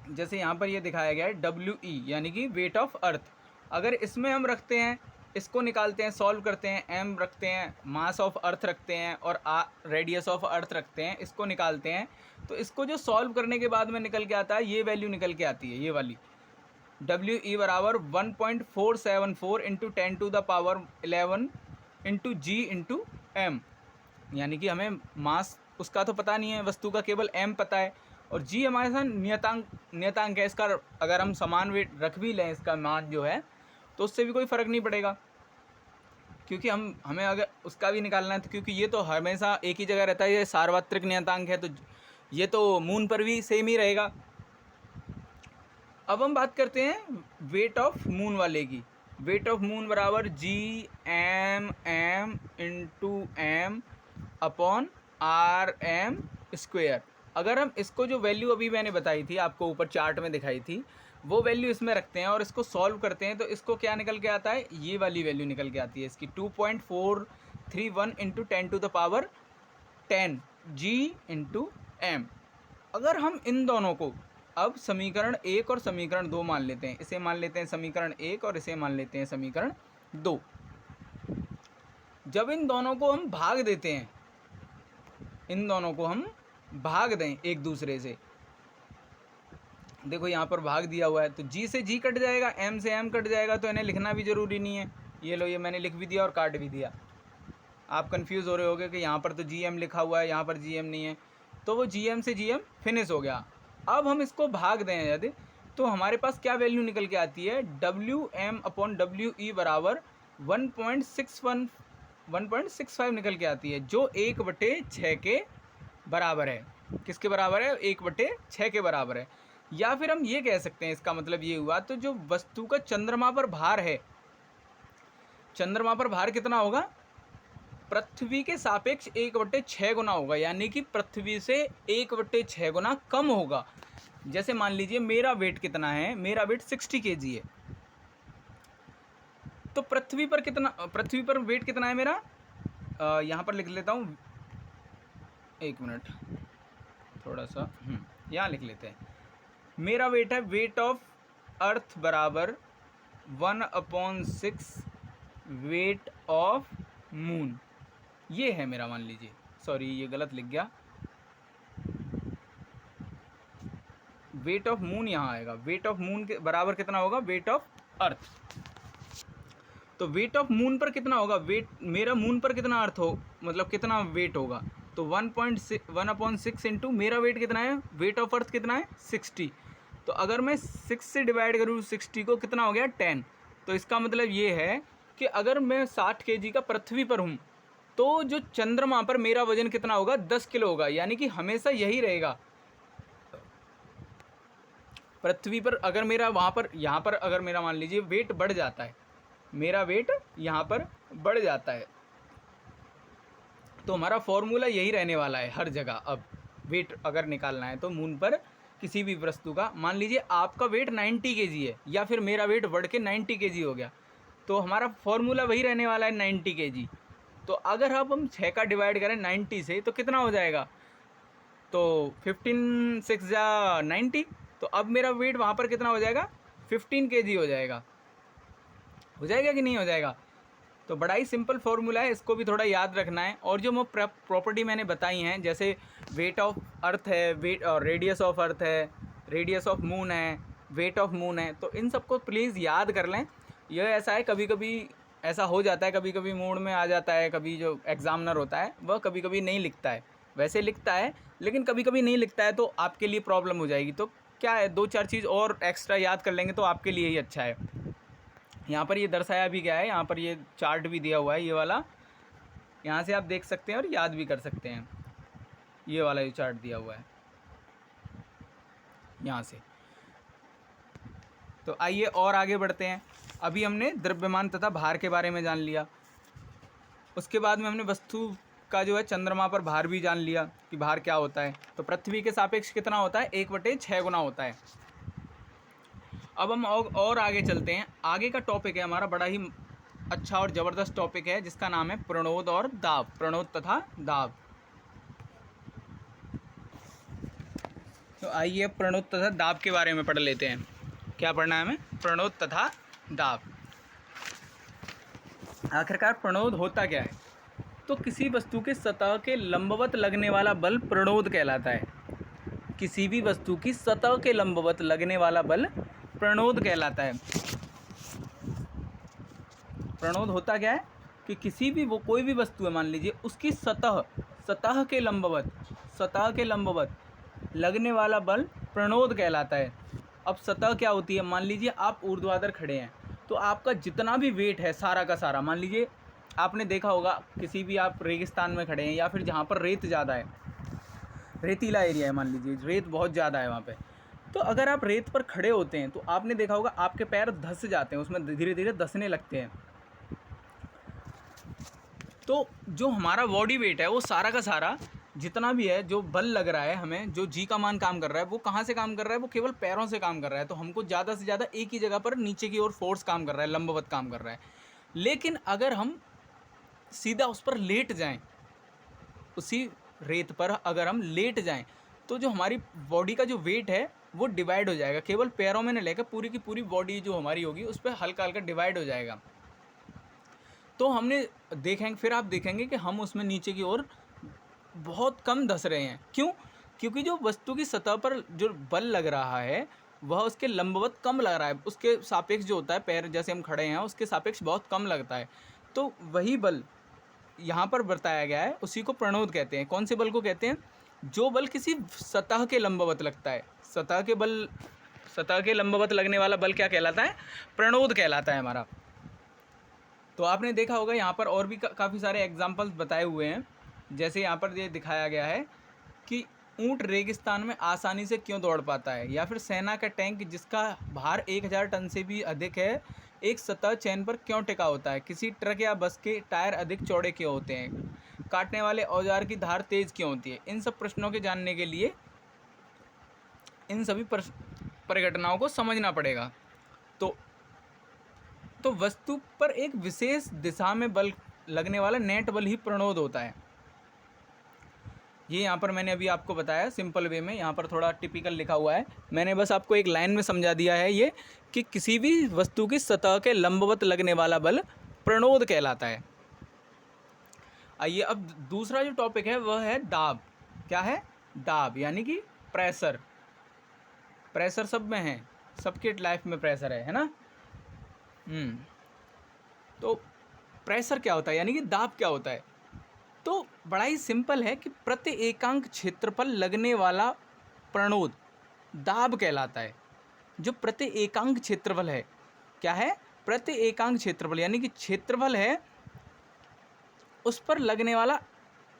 जैसे यहाँ पर ये दिखाया गया है WE, यानी कि वेट ऑफ अर्थ। अगर इसमें हम रखते हैं, इसको निकालते हैं, सॉल्व करते हैं, M रखते हैं, मास ऑफ अर्थ रखते हैं, और रेडियस ऑफ अर्थ रखते हैं, इसको निकालते हैं, तो इसको जो सॉल्व करने के बाद में निकल के आता है, ये वैल्यू निकल के आती है, ये वाली WE बराबर 1.474 into 10⁻11 into G into M, यानी कि हमें मास उसका तो पता नहीं है, वस्तु का केवल M पता है, और G हमारे साथ नियतांक है इसका। अगर हम समान वेट रख भी लें इसका मान जो है, तो उससे भी कोई फ़र्क नहीं पड़ेगा, क्योंकि हमें अगर उसका भी निकालना है, तो क्योंकि ये तो हमेशा एक ही जगह रहता है, ये सार्वत्रिक नियतांक है, तो ये तो मून पर भी सेम ही रहेगा। अब हम बात करते हैं वेट ऑफ मून वाले की। वेट ऑफ मून बराबर GMM into M upon RM square. अगर हम इसको, जो वैल्यू अभी मैंने बताई थी आपको, ऊपर चार्ट में दिखाई थी, वो वैल्यू इसमें रखते हैं और इसको सॉल्व करते हैं, तो इसको क्या निकल के आता है? ये वाली वैल्यू निकल के आती है इसकी 2.431 इंटू 10⁻10 G इंटू M। अगर हम इन दोनों को अब समीकरण 1 और समीकरण 2 मान लेते हैं, इसे मान लेते हैं समीकरण 1 और इसे मान लेते हैं समीकरण 2। जब इन दोनों को हम भाग देते हैं, इन दोनों को हम भाग दें एक दूसरे से, देखो यहाँ पर भाग दिया हुआ है, तो G से G कट जाएगा, M से M कट जाएगा, तो इन्हें लिखना भी ज़रूरी नहीं है। ये लो, ये मैंने लिख भी दिया और काट भी दिया। आप कंफ्यूज हो रहे होगे कि यहाँ पर तो GM लिखा हुआ है, यहाँ पर GM नहीं है, तो वो GM से GM फिनिश हो गया। अब हम इसको भाग दें यदि, तो हमारे पास क्या वैल्यू निकल के आती है? WM अपॉन WE बराबर 1.65 निकल के आती है, जो 1/6 के बराबर है। किसके बराबर है? 1/6 के बराबर है। या फिर हम ये कह सकते हैं, इसका मतलब ये हुआ, तो जो वस्तु का चंद्रमा पर भार है, चंद्रमा पर भार कितना होगा, पृथ्वी के सापेक्ष 1/6 गुना होगा, यानी कि पृथ्वी से 1/6 गुना कम होगा। जैसे मान लीजिए मेरा वेट कितना है, मेरा वेट 60 kg है, तो पृथ्वी पर वेट कितना है मेरा, यहाँ पर लिख लेता हूँ, एक मिनट, थोड़ा सा यहाँ लिख लेते हैं। मेरा वेट है, वेट ऑफ अर्थ बराबर 1/6 वेट ऑफ मून, ये है मेरा, मान लीजिए, सॉरी ये गलत लिख गया, वेट ऑफ मून यहाँ आएगा, वेट ऑफ मून के बराबर कितना होगा, वेट ऑफ अर्थ। तो वेट ऑफ मून पर कितना होगा, वेट मेरा मून पर कितना अर्थ हो, मतलब कितना वेट होगा, तो 1/6 इंटू मेरा वेट कितना है, वेट ऑफ अर्थ कितना है 60। तो अगर मैं 6 से डिवाइड करूँ 60 को, कितना हो गया 10। तो इसका मतलब ये है कि अगर मैं 60 kg का पृथ्वी पर हूँ, तो जो चंद्रमा पर मेरा वजन कितना होगा, 10 किलो होगा, यानी कि हमेशा यही रहेगा। पृथ्वी पर अगर मेरा वहाँ पर, यहाँ पर अगर मेरा मान लीजिए वेट बढ़ जाता है, मेरा वेट यहाँ पर बढ़ जाता है, तो हमारा फॉर्मूला यही रहने वाला है हर जगह। अब वेट अगर निकालना है तो मून पर किसी भी वस्तु का, मान लीजिए आपका वेट 90 kg है, या फिर मेरा वेट बढ़ के 90 kg हो गया, तो हमारा फॉर्मूला वही रहने वाला है 90 kg। तो अगर अब हम 6 का डिवाइड करें 90 से, तो कितना हो जाएगा, तो 15 6 या 90, तो अब मेरा वेट वहाँ पर कितना हो जाएगा, 15 kg हो जाएगा कि नहीं हो जाएगा। तो बड़ा ही सिंपल फॉर्मूला है, इसको भी थोड़ा याद रखना है। और जो मैं प्रॉपर्टी मैंने बताई हैं, जैसे वेट ऑफ अर्थ है, वेट और रेडियस ऑफ अर्थ है, रेडियस ऑफ मून है, वेट ऑफ मून है, तो इन सबको प्लीज़ याद कर लें। यह ऐसा है, कभी कभी ऐसा हो जाता है, कभी कभी मूड में आ जाता है, कभी जो एग्जामिनर होता है वह कभी कभी नहीं लिखता है, वैसे लिखता है लेकिन कभी कभी नहीं लिखता है, तो आपके लिए प्रॉब्लम हो जाएगी। तो क्या है, 2-4 चीज़ और एक्स्ट्रा याद कर लेंगे तो आपके लिए ही अच्छा है। यहाँ पर ये दर्शाया भी गया है, यहाँ पर ये चार्ट भी दिया हुआ है, ये वाला, यहाँ से आप देख सकते हैं और याद भी कर सकते हैं, ये वाला ये चार्ट दिया हुआ है यहाँ से। तो आइए और आगे बढ़ते हैं। अभी हमने द्रव्यमान तथा भार के बारे में जान लिया, उसके बाद में हमने वस्तु का जो है चंद्रमा पर भार भी जान लिया कि भार क्या होता है। तो पृथ्वी के सापेक्ष कितना होता है, 1/6 गुना होता है। अब हम और आगे चलते हैं। आगे का टॉपिक है हमारा बड़ा ही अच्छा और ज़बरदस्त टॉपिक है, जिसका नाम है प्रणोद और दाब, प्रणोद तथा दाब। तो आइए प्रणोद तथा दाब के बारे में पढ़ लेते हैं। क्या पढ़ना है हमें, प्रणोद तथा दाब। आखिरकार प्रणोद होता क्या है, तो किसी वस्तु के सतह के लंबवत लगने वाला बल प्रणोद कहलाता है। किसी भी वस्तु की सतह के लंबवत लगने वाला बल प्रणोद कहलाता है। प्रणोद होता क्या है कि किसी भी कोई भी वस्तु है, मान लीजिए उसकी सतह के लंबवत लगने वाला बल प्रणोद कहलाता है। अब सतह क्या होती है, मान लीजिए आप ऊर्ध्वाधर खड़े हैं, तो आपका जितना भी वेट है सारा का सारा, मान लीजिए आपने देखा होगा किसी भी आप रेगिस्तान में खड़े हैं, या फिर जहाँ पर रेत ज़्यादा है, रेतीला एरिया है, मान लीजिए रेत बहुत ज़्यादा है वहाँ पे, तो अगर आप रेत पर खड़े होते हैं तो आपने देखा होगा आपके पैर धंस जाते हैं, उसमें धीरे धीरे धंसने लगते हैं। तो जो हमारा बॉडी वेट है वो सारा का सारा जितना भी है, जो बल लग रहा है हमें, जो जी का मान काम कर रहा है, वो कहाँ से काम कर रहा है, वो केवल पैरों से काम कर रहा है। तो हमको ज़्यादा से ज़्यादा एक ही जगह पर नीचे की ओर फोर्स काम कर रहा है, लंबवत काम कर रहा है। लेकिन अगर हम सीधा उस पर लेट जाएं, उसी रेत पर अगर हम लेट जाएं, तो जो हमारी बॉडी का जो वेट है वो डिवाइड हो जाएगा, केवल पैरों में नहीं लेकर पूरी की पूरी बॉडी जो हमारी होगी उस पर हल्का हल्का डिवाइड हो जाएगा। तो हमने देखेंगे, फिर आप देखेंगे कि हम उसमें नीचे की ओर बहुत कम धंस रहे हैं। क्यों? क्योंकि जो वस्तु की सतह पर जो बल लग रहा है वह उसके लंबवत कम लग रहा है, उसके सापेक्ष जो होता है, पैर जैसे हम खड़े हैं उसके सापेक्ष बहुत कम लगता है। तो वही बल यहाँ पर बताया गया है, उसी को प्रणोद कहते हैं। कौन से बल को कहते हैं? जो बल किसी सतह के लंबवत लगता है। सतह के लंबवत लगने वाला बल क्या कहलाता है? प्रणोद कहलाता है हमारा। तो आपने देखा होगा यहाँ पर और भी काफ़ी सारे एग्जाम्पल्स बताए हुए हैं। जैसे यहाँ पर ये दिखाया गया है कि ऊंट रेगिस्तान में आसानी से क्यों दौड़ पाता है? या फिर सेना का टैंक जिसका भार 1000 टन से भी अधिक है एक सतह चेन पर क्यों टिका होता है? किसी ट्रक या बस के टायर अधिक चौड़े क्यों होते हैं? काटने वाले औजार की धार तेज क्यों होती है? इन सब प्रश्नों के जानने के लिए इन सभी परिघटनाओं को समझना पड़ेगा। तो वस्तु पर एक विशेष दिशा में बल लगने वाला नेट बल ही प्रणोद होता है। ये यहाँ पर मैंने अभी आपको बताया सिंपल वे में, यहाँ पर थोड़ा टिपिकल लिखा हुआ है, मैंने बस आपको एक लाइन में समझा दिया है ये कि किसी भी वस्तु की सतह के लंबवत लगने वाला बल प्रणोद कहलाता है। आइए अब दूसरा जो टॉपिक है वह है दाब। क्या है? दाब यानी कि प्रेशर। प्रेशर सब में है, सबके लाइफ में प्रेशर है ना। तो प्रेशर क्या होता है यानी कि दाब क्या होता है? तो बड़ा ही सिंपल है कि प्रति एकांक क्षेत्रफल लगने वाला प्रणोद दाब कहलाता है। जो प्रति एकांक क्षेत्रफल है, क्या है? प्रति एकांक क्षेत्रफल यानी कि क्षेत्रफल है उस पर लगने वाला,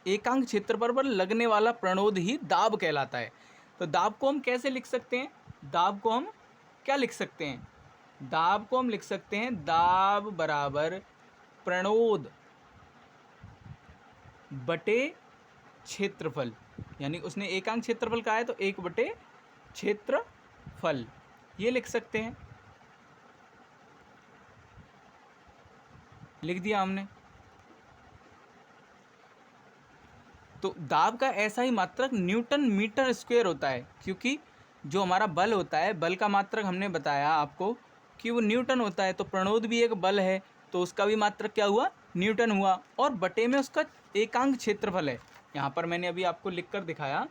एकांक क्षेत्रफल पर लगने वाला प्रणोद ही दाब कहलाता है। तो दाब को हम कैसे लिख सकते हैं? दाब को हम क्या लिख सकते हैं? दाब को हम लिख सकते हैं दाब बराबर प्रणोद बटे क्षेत्रफल, यानी उसने एकांक क्षेत्रफल कहा है तो 1 बटे क्षेत्रफल, ये लिख सकते हैं। लिख दिया हमने। तो दाब का ऐसा ही मात्रक न्यूटन मीटर स्क्वायर होता है, क्योंकि जो हमारा बल होता है, बल का मात्रक हमने बताया आपको कि वो न्यूटन होता है। तो प्रणोद भी एक बल है तो उसका भी मात्रक क्या हुआ? न्यूटन हुआ, और बटे में उसका एकांक क्षेत्रफल है। यहाँ पर मैंने अभी आपको लिखकर दिखाया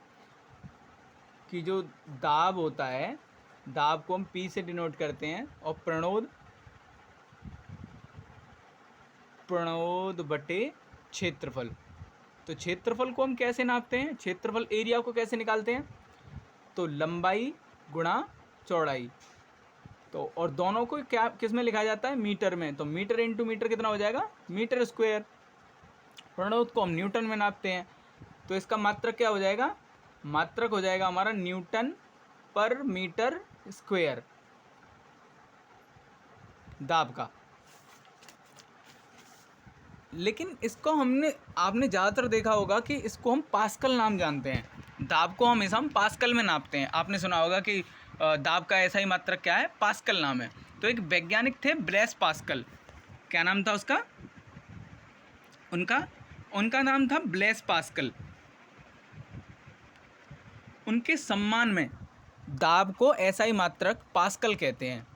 कि जो दाब होता है, दाब को हम P से डिनोट करते हैं, और प्रणोद बटे क्षेत्रफल। तो क्षेत्रफल को हम कैसे नापते हैं? क्षेत्रफल एरिया को कैसे निकालते हैं? तो लंबाई गुणा चौड़ाई। तो और दोनों को क्या किस में लिखा जाता है? मीटर में। तो मीटर इंटू मीटर कितना हो जाएगा? Metre square. प्रणोद को हम न्यूटन में नापते हैं, तो इसका मात्रक क्या हो जाएगा? मात्रक हो जाएगा हमारा न्यूटन पर मीटर स्क्वायर दाब का। लेकिन इसको आपने ज़्यादातर देखा होगा कि इसको हम पास्कल नाम जानते हैं। दाब को हमेशा हम पास्कल में नापते हैं। आपने सुना होगा कि दाब का ऐसा ही मात्रक क्या है? पास्कल नाम है। तो एक वैज्ञानिक थे ब्लेस पास्कल। क्या नाम था उसका? उनका नाम था ब्लेस पास्कल। उनके सम्मान में दाब को ऐसा ही मात्रक पास्कल कहते हैं।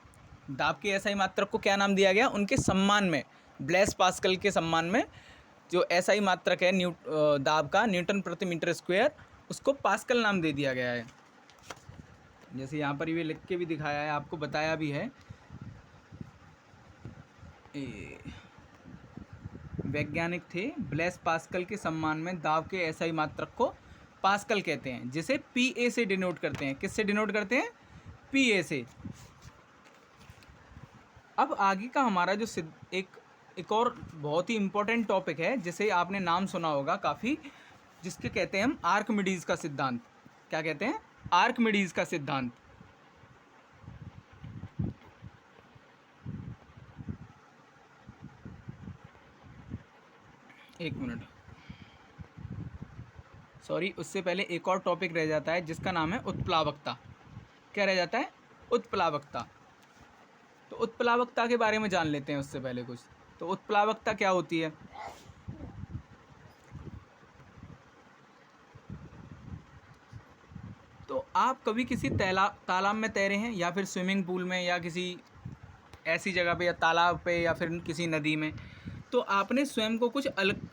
दाब के ऐसा ही मात्रक को क्या नाम दिया गया? उनके सम्मान में, ब्लेस पास्कल के सम्मान में जो ऐसा ही मात्रक है दाब का, न्यूटन प्रति मीटर स्क्वायर, उसको पास्कल नाम दे दिया गया है। जैसे यहाँ पर ये लिख के भी दिखाया है, आपको बताया भी है। वैज्ञानिक थे ब्लेस पास्कल के सम्मान में दाब के ऐसा ही मात्रक को पास्कल कहते हैं, जिसे PA से डिनोट करते हैं। किससे डिनोट करते हैं? PA से। अब आगे का हमारा जो एक और बहुत ही इम्पोर्टेंट टॉपिक है, जिसे आपने नाम सुना होगा काफ़ी, जिसके कहते हैं हम आर्किमिडीज का सिद्धांत। क्या कहते हैं? आर्किमिडीज का सिद्धांत। एक मिनट, सॉरी, उससे पहले एक और टॉपिक रह जाता है जिसका नाम है उत्प्लावकता। क्या रह जाता है? उत्प्लावकता। तो उत्प्लावकता के बारे में जान लेते हैं उससे पहले कुछ। तो उत्प्लावकता क्या होती है? तो आप कभी किसी तालाब में तैरे हैं, या फिर स्विमिंग पूल में, या किसी ऐसी जगह पे, या तालाब पे, या फिर किसी नदी में, तो आपने स्वयं को कुछ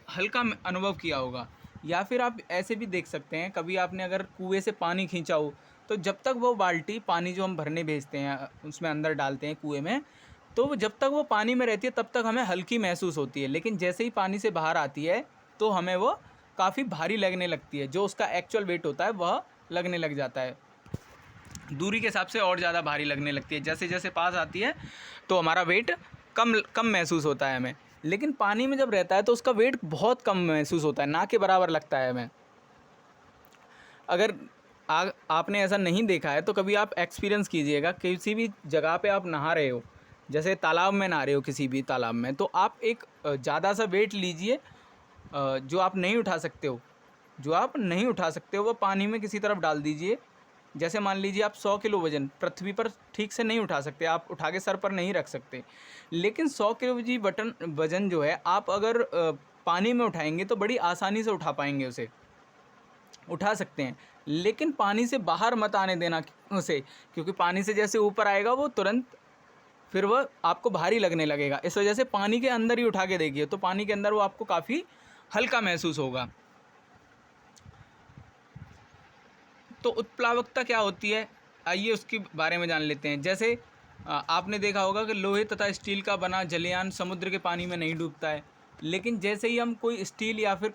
हल्का अनुभव किया होगा। या फिर आप ऐसे भी देख सकते हैं, कभी आपने अगर कुएं से पानी खींचा हो, तो जब तक वो बाल्टी पानी जो हम भरने भेजते हैं उसमें अंदर डालते हैं कुएं में, तो जब तक वो पानी में रहती है तब तक हमें हल्की महसूस होती है। लेकिन जैसे ही पानी से बाहर आती है तो हमें वो काफ़ी भारी लगने लगती है। जो उसका एक्चुअल वेट होता है वह लगने लग जाता है, दूरी के हिसाब से और ज़्यादा भारी लगने लगती है। जैसे जैसे पास आती है तो हमारा वेट कम महसूस होता है हमें। लेकिन पानी में जब रहता है तो उसका वेट बहुत कम महसूस होता है, ना के बराबर लगता है हमें। अगर आपने ऐसा नहीं देखा है तो कभी आप एक्सपीरियंस कीजिएगा, किसी भी जगह पे आप नहा रहे हो, जैसे तालाब में नहा रहे हो, किसी भी तालाब में, तो आप एक ज़्यादा सा वेट लीजिए जो आप नहीं उठा सकते हो, वो पानी में किसी तरफ डाल दीजिए। जैसे मान लीजिए आप 100 किलो वज़न पृथ्वी पर ठीक से नहीं उठा सकते, आप उठा के सर पर नहीं रख सकते, लेकिन 100 किलो जी वज़न जो है आप अगर पानी में उठाएंगे तो बड़ी आसानी से उठा पाएंगे, उसे उठा सकते हैं। लेकिन पानी से बाहर मत आने देना उसे, क्योंकि पानी से जैसे ऊपर आएगा वो तुरंत फिर वह आपको भारी लगने लगेगा। इस वजह से पानी के अंदर ही उठा के देखिए, तो पानी के अंदर वो आपको काफ़ी हल्का महसूस होगा। तो उत्प्लावकता क्या होती है, आइए उसके बारे में जान लेते हैं। जैसे आपने देखा होगा कि लोहे तथा स्टील का बना जलयान समुद्र के पानी में नहीं डूबता है, लेकिन जैसे ही हम कोई स्टील या फिर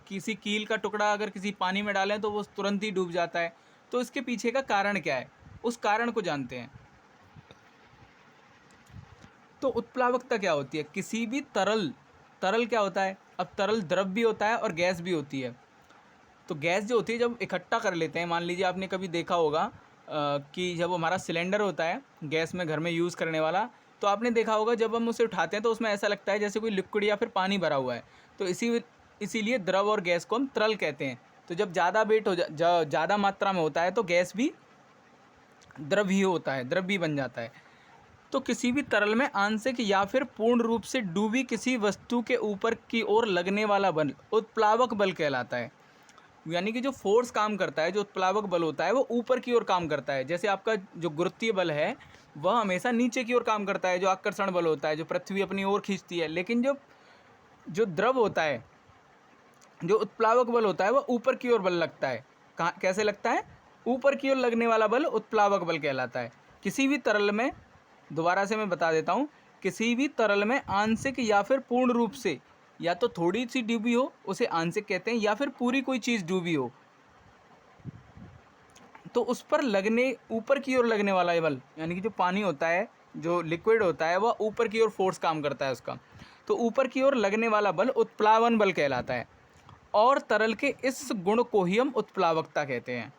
किसी कील का टुकड़ा अगर किसी पानी में डालें तो वो तुरंत ही डूब जाता है। तो इसके पीछे का कारण क्या है, उस कारण को जानते हैं। तो उत्प्लावकता क्या होती है, किसी भी तरल क्या होता है, अब तरल द्रव भी होता है और गैस भी होती है। तो गैस जो होती है जब इकट्ठा कर लेते हैं, मान लीजिए आपने कभी देखा होगा कि जब हमारा सिलेंडर होता है गैस में घर में यूज़ करने वाला, तो आपने देखा होगा जब हम उसे उठाते हैं तो उसमें ऐसा लगता है जैसे कोई लिक्विड या फिर पानी भरा हुआ है। तो इसीलिए द्रव और गैस को हम तरल कहते हैं। तो जब ज़्यादा वेट हो ज़्यादा मात्रा में होता है तो गैस भी द्रव ही होता है, द्रव भी बन जाता है। तो किसी भी तरल में आंशिक या फिर पूर्ण रूप से डूबी किसी वस्तु के ऊपर की ओर लगने वाला बल उत्प्लावक बल कहलाता है। यानी कि जो फोर्स काम करता है, जो उत्प्लावक बल होता है, वो ऊपर की ओर काम करता है। जैसे आपका जो गुरुत्वीय बल है वह हमेशा नीचे की ओर काम करता है, जो आकर्षण बल होता है जो पृथ्वी अपनी ओर खींचती है। लेकिन जो जो द्रव होता है, जो उत्प्लावक बल होता है, वह ऊपर की ओर बल लगता है। कहाँ कैसे लगता है, ऊपर की ओर लगने वाला बल उत्प्लावक बल कहलाता है। किसी भी तरल में, दोबारा से मैं बता देता हूँ, किसी भी तरल में आंशिक या फिर पूर्ण रूप से, या तो थोड़ी सी डूबी हो उसे आंशिक कहते हैं, या फिर पूरी कोई चीज़ डूबी हो, तो उस पर लगने ऊपर की ओर लगने वाला बल, यानी कि जो पानी होता है, जो लिक्विड होता है, वह ऊपर की ओर फोर्स काम करता है उसका, तो ऊपर की ओर लगने वाला बल उत्प्लावन बल कहलाता है। और तरल के इस गुण को ही हम उत्प्लावकता कहते हैं।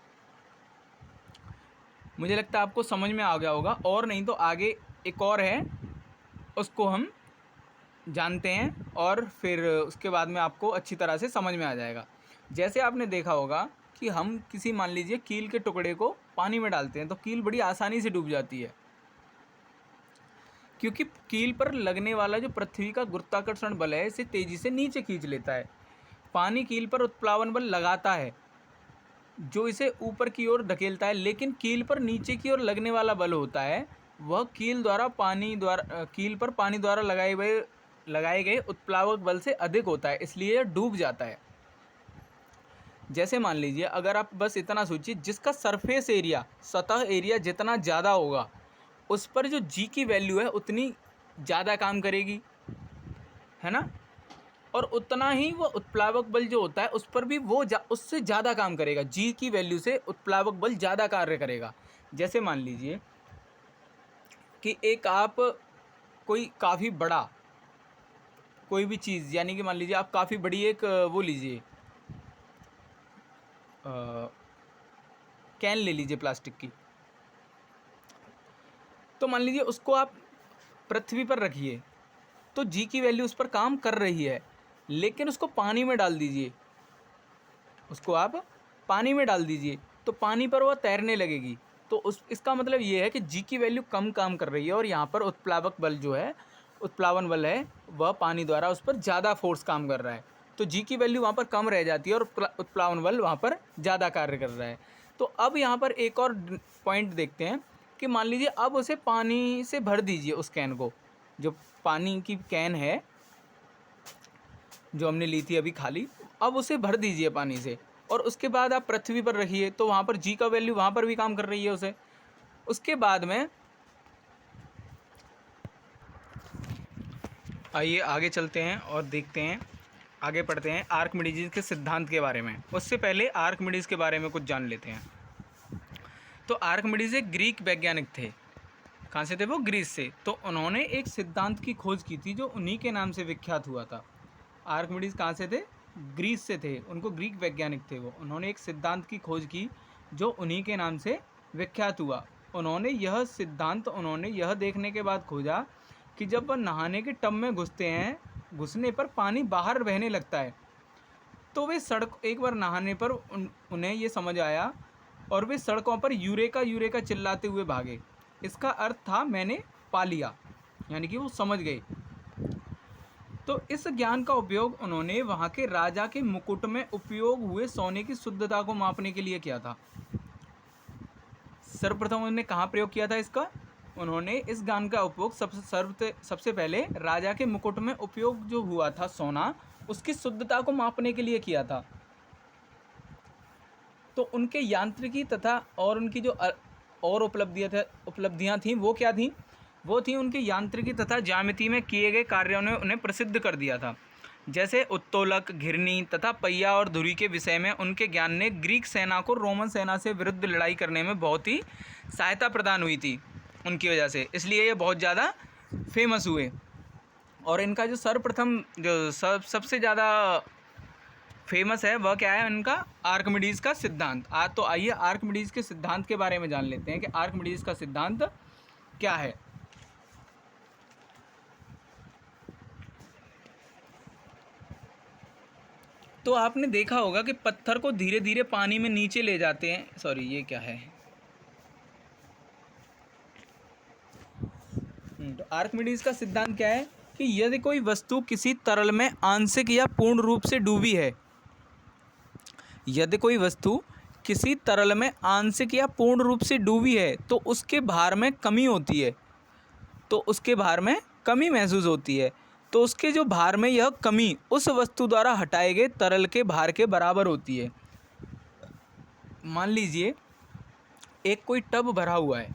मुझे लगता है आपको समझ में आ गया होगा, और नहीं तो आगे एक और है उसको हम जानते हैं और फिर उसके बाद में आपको अच्छी तरह से समझ में आ जाएगा। जैसे आपने देखा होगा कि हम किसी, मान लीजिए, कील के टुकड़े को पानी में डालते हैं तो कील बड़ी आसानी से डूब जाती है, क्योंकि कील पर लगने वाला जो पृथ्वी का गुरुत्वाकर्षण बल है इसे तेज़ी से नीचे खींच लेता है। पानी कील पर उत्प्लावन बल लगाता है जो इसे ऊपर की ओर धकेलता है, लेकिन कील पर नीचे की ओर लगने वाला बल होता है वह कील पर पानी द्वारा लगाए गए उत्प्लावक बल से अधिक होता है, इसलिए यह डूब जाता है। जैसे मान लीजिए, अगर आप बस इतना सोचिए, जिसका सरफेस एरिया, सतह एरिया जितना ज़्यादा होगा उस पर जो जी की वैल्यू है उतनी ज़्यादा काम करेगी, है ना, और उतना ही वो उत्प्लावक बल जो होता है उस पर भी वो उससे ज़्यादा काम करेगा। जी की वैल्यू से उत्प्लावक बल ज़्यादा कार्य करेगा। जैसे मान लीजिए कि एक आप कोई काफ़ी बड़ा कोई भी चीज़, यानी कि मान लीजिए आप काफ़ी बड़ी एक वो लीजिए, कैन ले लीजिए प्लास्टिक की, तो मान लीजिए उसको आप पृथ्वी पर रखिए तो जी की वैल्यू उस पर काम कर रही है, लेकिन उसको पानी में डाल दीजिए, उसको आप पानी में डाल दीजिए तो पानी पर वह तैरने लगेगी। तो इसका मतलब ये है कि जी की वैल्यू कम काम कर रही है और यहाँ पर उत्प्लावक बल जो है, उत्प्लावन बल है, वह पानी द्वारा उस पर ज़्यादा फोर्स काम कर रहा है, तो जी की वैल्यू वहाँ पर कम रह जाती है और उत्प्लावन बल वहाँ पर ज़्यादा कार्य कर रहा है। तो अब यहाँ पर एक और पॉइंट देखते हैं कि मान लीजिए अब उसे पानी से भर दीजिए, उस कैन को, जो पानी की कैन है जो हमने ली थी अभी खाली, अब उसे भर दीजिए पानी से, और उसके बाद आप पृथ्वी पर रखिए तो वहाँ पर जी का वैल्यू वहाँ पर भी काम कर रही है उसे। उसके बाद में आइए आगे चलते हैं और देखते हैं, आगे पढ़ते हैं आर्किमिडीज के सिद्धांत के बारे में। उससे पहले आर्किमिडीज के बारे में कुछ जान लेते हैं। तो आर्किमिडीज एक ग्रीक वैज्ञानिक थे। कहाँ से थे वो? ग्रीस से। तो उन्होंने एक सिद्धांत की खोज की थी जो उन्हीं के नाम से विख्यात हुआ था। आर्किमिडीज कहाँ से थे? ग्रीस से थे, उनको ग्रीक वैज्ञानिक थे वो, उन्होंने एक सिद्धांत की खोज की जो उन्हीं के नाम से विख्यात हुआ। उन्होंने यह सिद्धांत देखने के बाद खोजा कि जब वह नहाने के टब में घुसते हैं, घुसने पर पानी बाहर बहने लगता है, तो वे एक बार नहाने पर उन्हें ये समझ आया और वे सड़कों पर यूरेका यूरेका चिल्लाते हुए भागे। इसका अर्थ था मैंने पा लिया, यानी कि वो समझ गए। तो इस ज्ञान का उपयोग उन्होंने वहाँ के राजा के मुकुट में उपयोग हुए सोने की शुद्धता को मापने के लिए किया था। सर्वप्रथम उन्होंने कहाँ प्रयोग किया था इसका? उन्होंने इस ज्ञान का उपयोग सबसे पहले राजा के मुकुट में उपयोग जो हुआ था सोना, उसकी शुद्धता को मापने के लिए किया था। तो उनके यांत्रिकी तथा और उनकी जो और उपलब्धियाँ थीं वो क्या थीं? वो थी उनके यांत्रिकी तथा ज्यामिति में किए गए कार्यों ने उन्हें प्रसिद्ध कर दिया था। जैसे उत्तोलक, घिरनी तथा पहिया और धुरी के विषय में उनके ज्ञान ने ग्रीक सेना को रोमन सेना से विरुद्ध लड़ाई करने में बहुत ही सहायता प्रदान हुई थी उनकी वजह से, इसलिए ये बहुत ज़्यादा फेमस हुए। और इनका जो सर्वप्रथम जो सबसे ज़्यादा फेमस है वह क्या है? उनका आर्किमिडीज़ का सिद्धांत। तो आइए आर्किमिडीज़ के सिद्धांत के बारे में जान लेते हैं कि आर्किमिडीज़ का सिद्धांत क्या है। तो आपने देखा होगा कि पत्थर को धीरे धीरे पानी में नीचे ले जाते हैं। सॉरी, ये क्या है? तो आर्किमिडीज़ का सिद्धांत क्या है कि यदि कोई वस्तु किसी तरल में आंशिक या पूर्ण रूप से डूबी है, यदि कोई वस्तु किसी तरल में आंशिक या पूर्ण रूप से डूबी है तो उसके भार में कमी होती है, तो उसके भार में कमी महसूस होती है। तो उसके जो भार में यह कमी उस वस्तु द्वारा हटाए गए तरल के भार के बराबर होती है। मान लीजिए एक कोई टब भरा हुआ है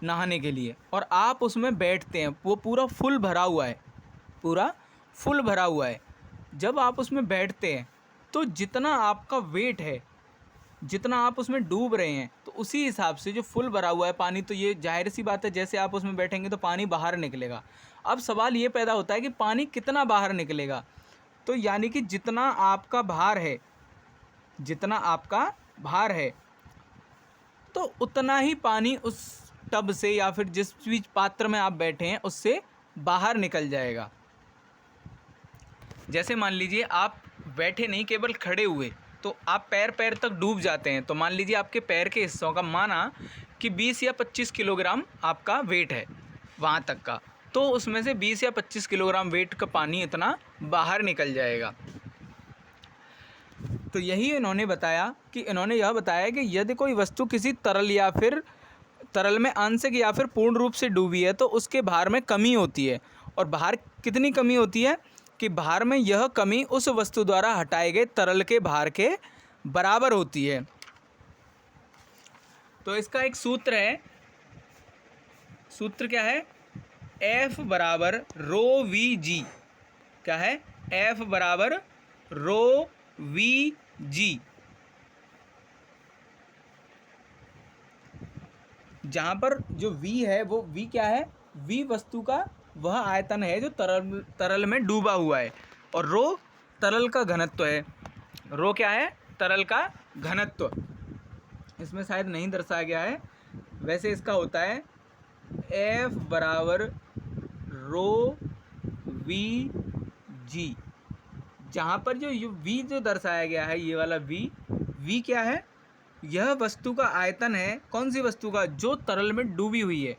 नहाने के लिए और आप उसमें बैठते हैं, वो पूरा फुल भरा हुआ है, पूरा फुल भरा हुआ है। जब आप उसमें बैठते हैं तो जितना आपका वेट है, जितना आप उसमें डूब रहे हैं, तो उसी हिसाब से जो फुल भरा हुआ है पानी, तो ये जाहिर सी बात है जैसे आप उसमें बैठेंगे तो पानी बाहर निकलेगा। अब सवाल ये पैदा होता है कि पानी कितना बाहर निकलेगा? तो यानी कि जितना आपका भार है, जितना आपका भार है, तो उतना ही पानी उस टब से या फिर जिस भी पात्र में आप बैठे हैं उससे बाहर निकल जाएगा। जैसे मान लीजिए आप बैठे नहीं, केवल खड़े हुए, तो आप पैर तक डूब जाते हैं। तो मान लीजिए आपके पैर के हिस्सों का माना कि 20 या 25 किलोग्राम आपका वेट है वहाँ तक का, तो उसमें से 20 या 25 किलोग्राम वेट का पानी इतना बाहर निकल जाएगा। तो यही इन्होंने यह बताया कि यदि कोई वस्तु किसी तरल में आंशिक या फिर पूर्ण रूप से डूबी है तो उसके भार में कमी होती है। और भार कितनी कमी होती है? कि भार में यह कमी उस वस्तु द्वारा हटाए गए तरल के भार के बराबर होती है। तो इसका एक सूत्र है, सूत्र क्या है? F बराबर रो वी जी। क्या है? F बराबर रो वी जी, जहाँ पर जो V है वो V क्या है? V वस्तु का वह आयतन है जो तरल में डूबा हुआ है, और रो तरल का घनत्व है। रो क्या है? तरल का घनत्व। इसमें शायद नहीं दर्शाया गया है, वैसे इसका होता है F बराबर रो वी जी, जहाँ पर जो V जो दर्शाया गया है, ये वाला V क्या है? यह वस्तु का आयतन है। कौन सी वस्तु का? जो तरल में डूबी हुई है।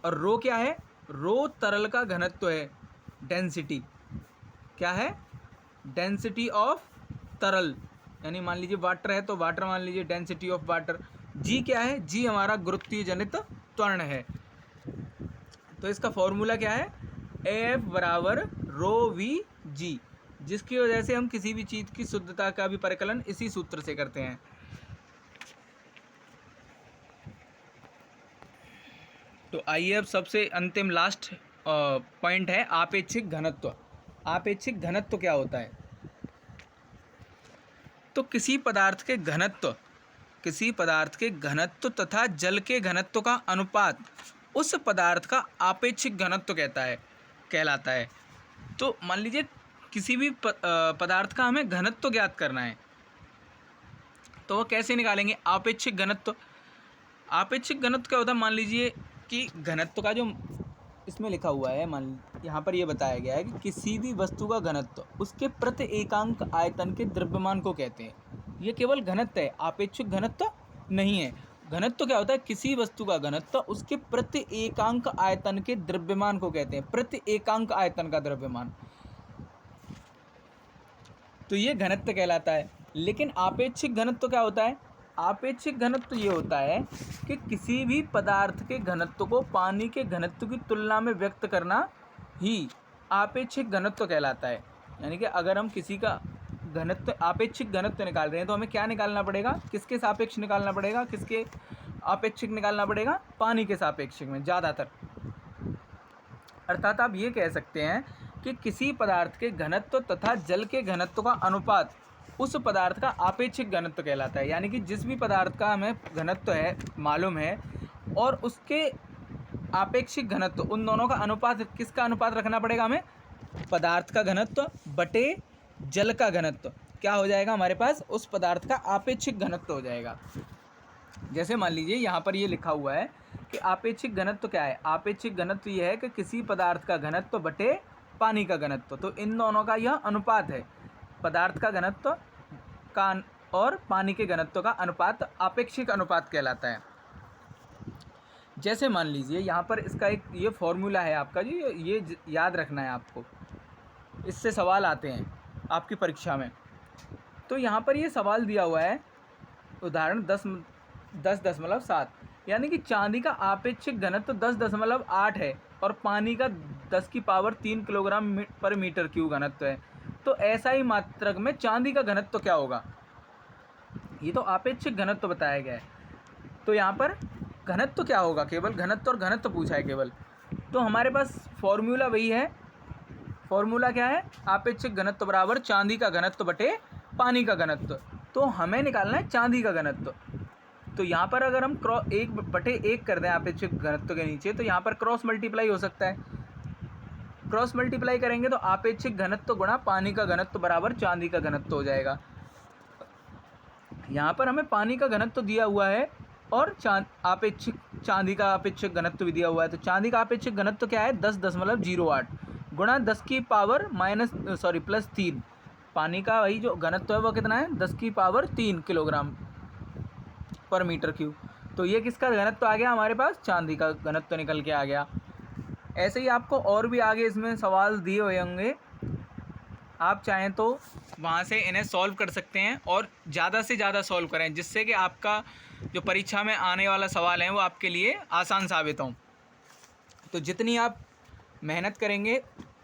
और रो क्या है? रो तरल का घनत्व है, डेंसिटी। क्या है? डेंसिटी ऑफ तरल, यानी मान लीजिए वाटर है तो वाटर मान लीजिए डेंसिटी ऑफ वाटर। जी क्या है? जी हमारा गुरुत्वीय जनित त्वरण है। तो इसका फॉर्मूला क्या है? F बराबर रो वी जी, जिसकी वजह से हम किसी भी चीज़ की शुद्धता का भी परिकलन इसी सूत्र से करते हैं। तो आइए अब सबसे अंतिम लास्ट पॉइंट है आपेक्षिक घनत्व। आपेक्षिक घनत्व क्या होता है? तो किसी पदार्थ के घनत्व तथा जल के घनत्व का अनुपात उस पदार्थ का आपेक्षिक घनत्व कहलाता है। तो मान लीजिए किसी भी पदार्थ का हमें घनत्व ज्ञात करना है, तो वो कैसे निकालेंगे? आपेक्षिक घनत्व। आपेक्षिक घनत्व क्या होता है? मान लीजिए कि घनत्व का जो इसमें लिखा हुआ है, मान यहाँ पर ये बताया गया है कि किसी भी वस्तु का घनत्व उसके प्रति एकांक आयतन के द्रव्यमान को कहते हैं। ये केवल घनत्व है, आपेक्षिक घनत्व नहीं है। घनत्व क्या होता है? किसी वस्तु का घनत्व उसके प्रति एकांक आयतन के द्रव्यमान को कहते हैं, प्रति एकांक आयतन का द्रव्यमान, तो ये घनत्व कहलाता है। लेकिन आपेक्षिक घनत्व क्या होता है? आपेक्षिक घनत्व ये होता है कि किसी भी पदार्थ के घनत्व को पानी के घनत्व की तुलना में व्यक्त करना ही आपेक्षिक घनत्व कहलाता है। यानी कि अगर हम किसी का घनत्व, आपेक्षिक घनत्व निकाल रहे हैं, तो हमें क्या निकालना पड़ेगा? किसके सापेक्ष निकालना पड़ेगा? किसके आपेक्षिक निकालना पड़ेगा? पानी के सापेक्षिक में ज़्यादातर। अर्थात आप ये कह सकते हैं कि किसी पदार्थ के घनत्व तथा जल के घनत्व का अनुपात उस पदार्थ का आपेक्षिक घनत्व कहलाता है। यानी कि जिस भी पदार्थ का हमें घनत्व है मालूम है और उसके आपेक्षिक घनत्व, उन दोनों का अनुपात, किसका अनुपात रखना पड़ेगा हमें? पदार्थ का घनत्व बटे जल का घनत्व। क्या हो जाएगा हमारे पास? उस पदार्थ का आपेक्षिक घनत्व हो जाएगा। जैसे मान लीजिए यहाँ पर ये लिखा हुआ है कि आपेक्षिक घनत्व क्या है? आपेक्षिक घनत्व ये है कि किसी पदार्थ का घनत्व बटे पानी का घनत्व, तो इन दोनों का यह अनुपात है। पदार्थ का घनत्व का और पानी के घनत्व का अनुपात आपेक्षिक अनुपात कहलाता है। जैसे मान लीजिए यहाँ पर इसका एक ये फॉर्मूला है आपका जी, ये याद रखना है आपको, इससे सवाल आते हैं आपकी परीक्षा में। तो यहाँ पर ये सवाल दिया हुआ है, उदाहरण 10.7, यानी कि चांदी का आपेक्षिक घनत्व 10.8 है और पानी का 10 की पावर 3 किलोग्राम पर मीटर क्यूब घनत्व है। तो ऐसा ही मात्रक में चांदी का घनत्व क्या होगा? ये तो आपेक्षिक घनत्व बताया गया है। तो यहाँ पर घनत्व क्या होगा? केवल घनत्व और घनत्व पूछा है केवल। तो हमारे पास फॉर्मूला वही है। फॉर्मूला क्या है? आपेक्षिक घनत्व बराबर चांदी का घनत्व बटे पानी का घनत्व। तो हमें निकालना है चांदी का घनत्व। तो यहाँ पर अगर हम 1/1 कर दें आपेक्षिक घनत्व के नीचे, तो यहाँ पर क्रॉस मल्टीप्लाई हो सकता है। क्रॉस मल्टीप्लाई करेंगे तो आपेक्षिक घनत्व गुणा पानी का घनत्व बराबर चांदी का घनत्व हो जाएगा। यहाँ पर हमें पानी का घनत्व दिया हुआ है और चांदी का आपेक्षिक घनत्व भी दिया हुआ है। तो चांदी का आपेक्षिक घनत्व क्या है? 10.08 गुणा 10 की पावर +3। पानी का वही जो घनत्व है वो कितना है? 10 की पावर 3 किलोग्राम पर मीटर क्यूब। तो ये किसका घनत्व आ गया हमारे पास? चांदी का घनत्व निकल के आ गया। ऐसे ही आपको और भी आगे इसमें सवाल दिए हुए होंगे, आप चाहें तो वहाँ से इन्हें सॉल्व कर सकते हैं और ज़्यादा से ज़्यादा सॉल्व करें, जिससे कि आपका जो परीक्षा में आने वाला सवाल है वो आपके लिए आसान साबित हो। तो जितनी आप मेहनत करेंगे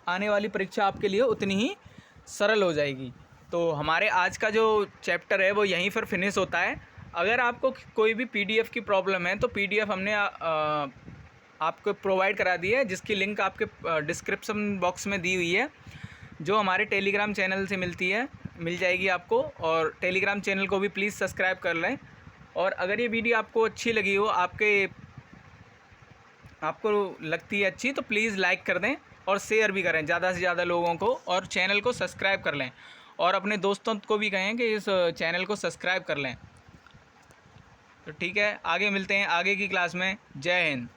आने वाली परीक्षा आपके लिए उतनी ही सरल हो जाएगी। तो हमारे आज का जो चैप्टर है वो यहीं पर फिनिश होता है। अगर आपको कोई भी PDF की प्रॉब्लम है तो PDF हमने आपको प्रोवाइड करा दी है, जिसकी लिंक आपके डिस्क्रिप्शन बॉक्स में दी हुई है, जो हमारे टेलीग्राम चैनल से मिल जाएगी आपको। और टेलीग्राम चैनल को भी प्लीज़ सब्सक्राइब कर लें। और अगर ये वीडियो आपको अच्छी लगी हो, आपको लगती है अच्छी, तो प्लीज़ लाइक कर दें और शेयर भी करें ज़्यादा से ज़्यादा लोगों को, और चैनल को सब्सक्राइब कर लें और अपने दोस्तों को भी कहें कि इस चैनल को सब्सक्राइब कर लें। तो ठीक है, आगे मिलते हैं आगे की क्लास में। जय हिंद।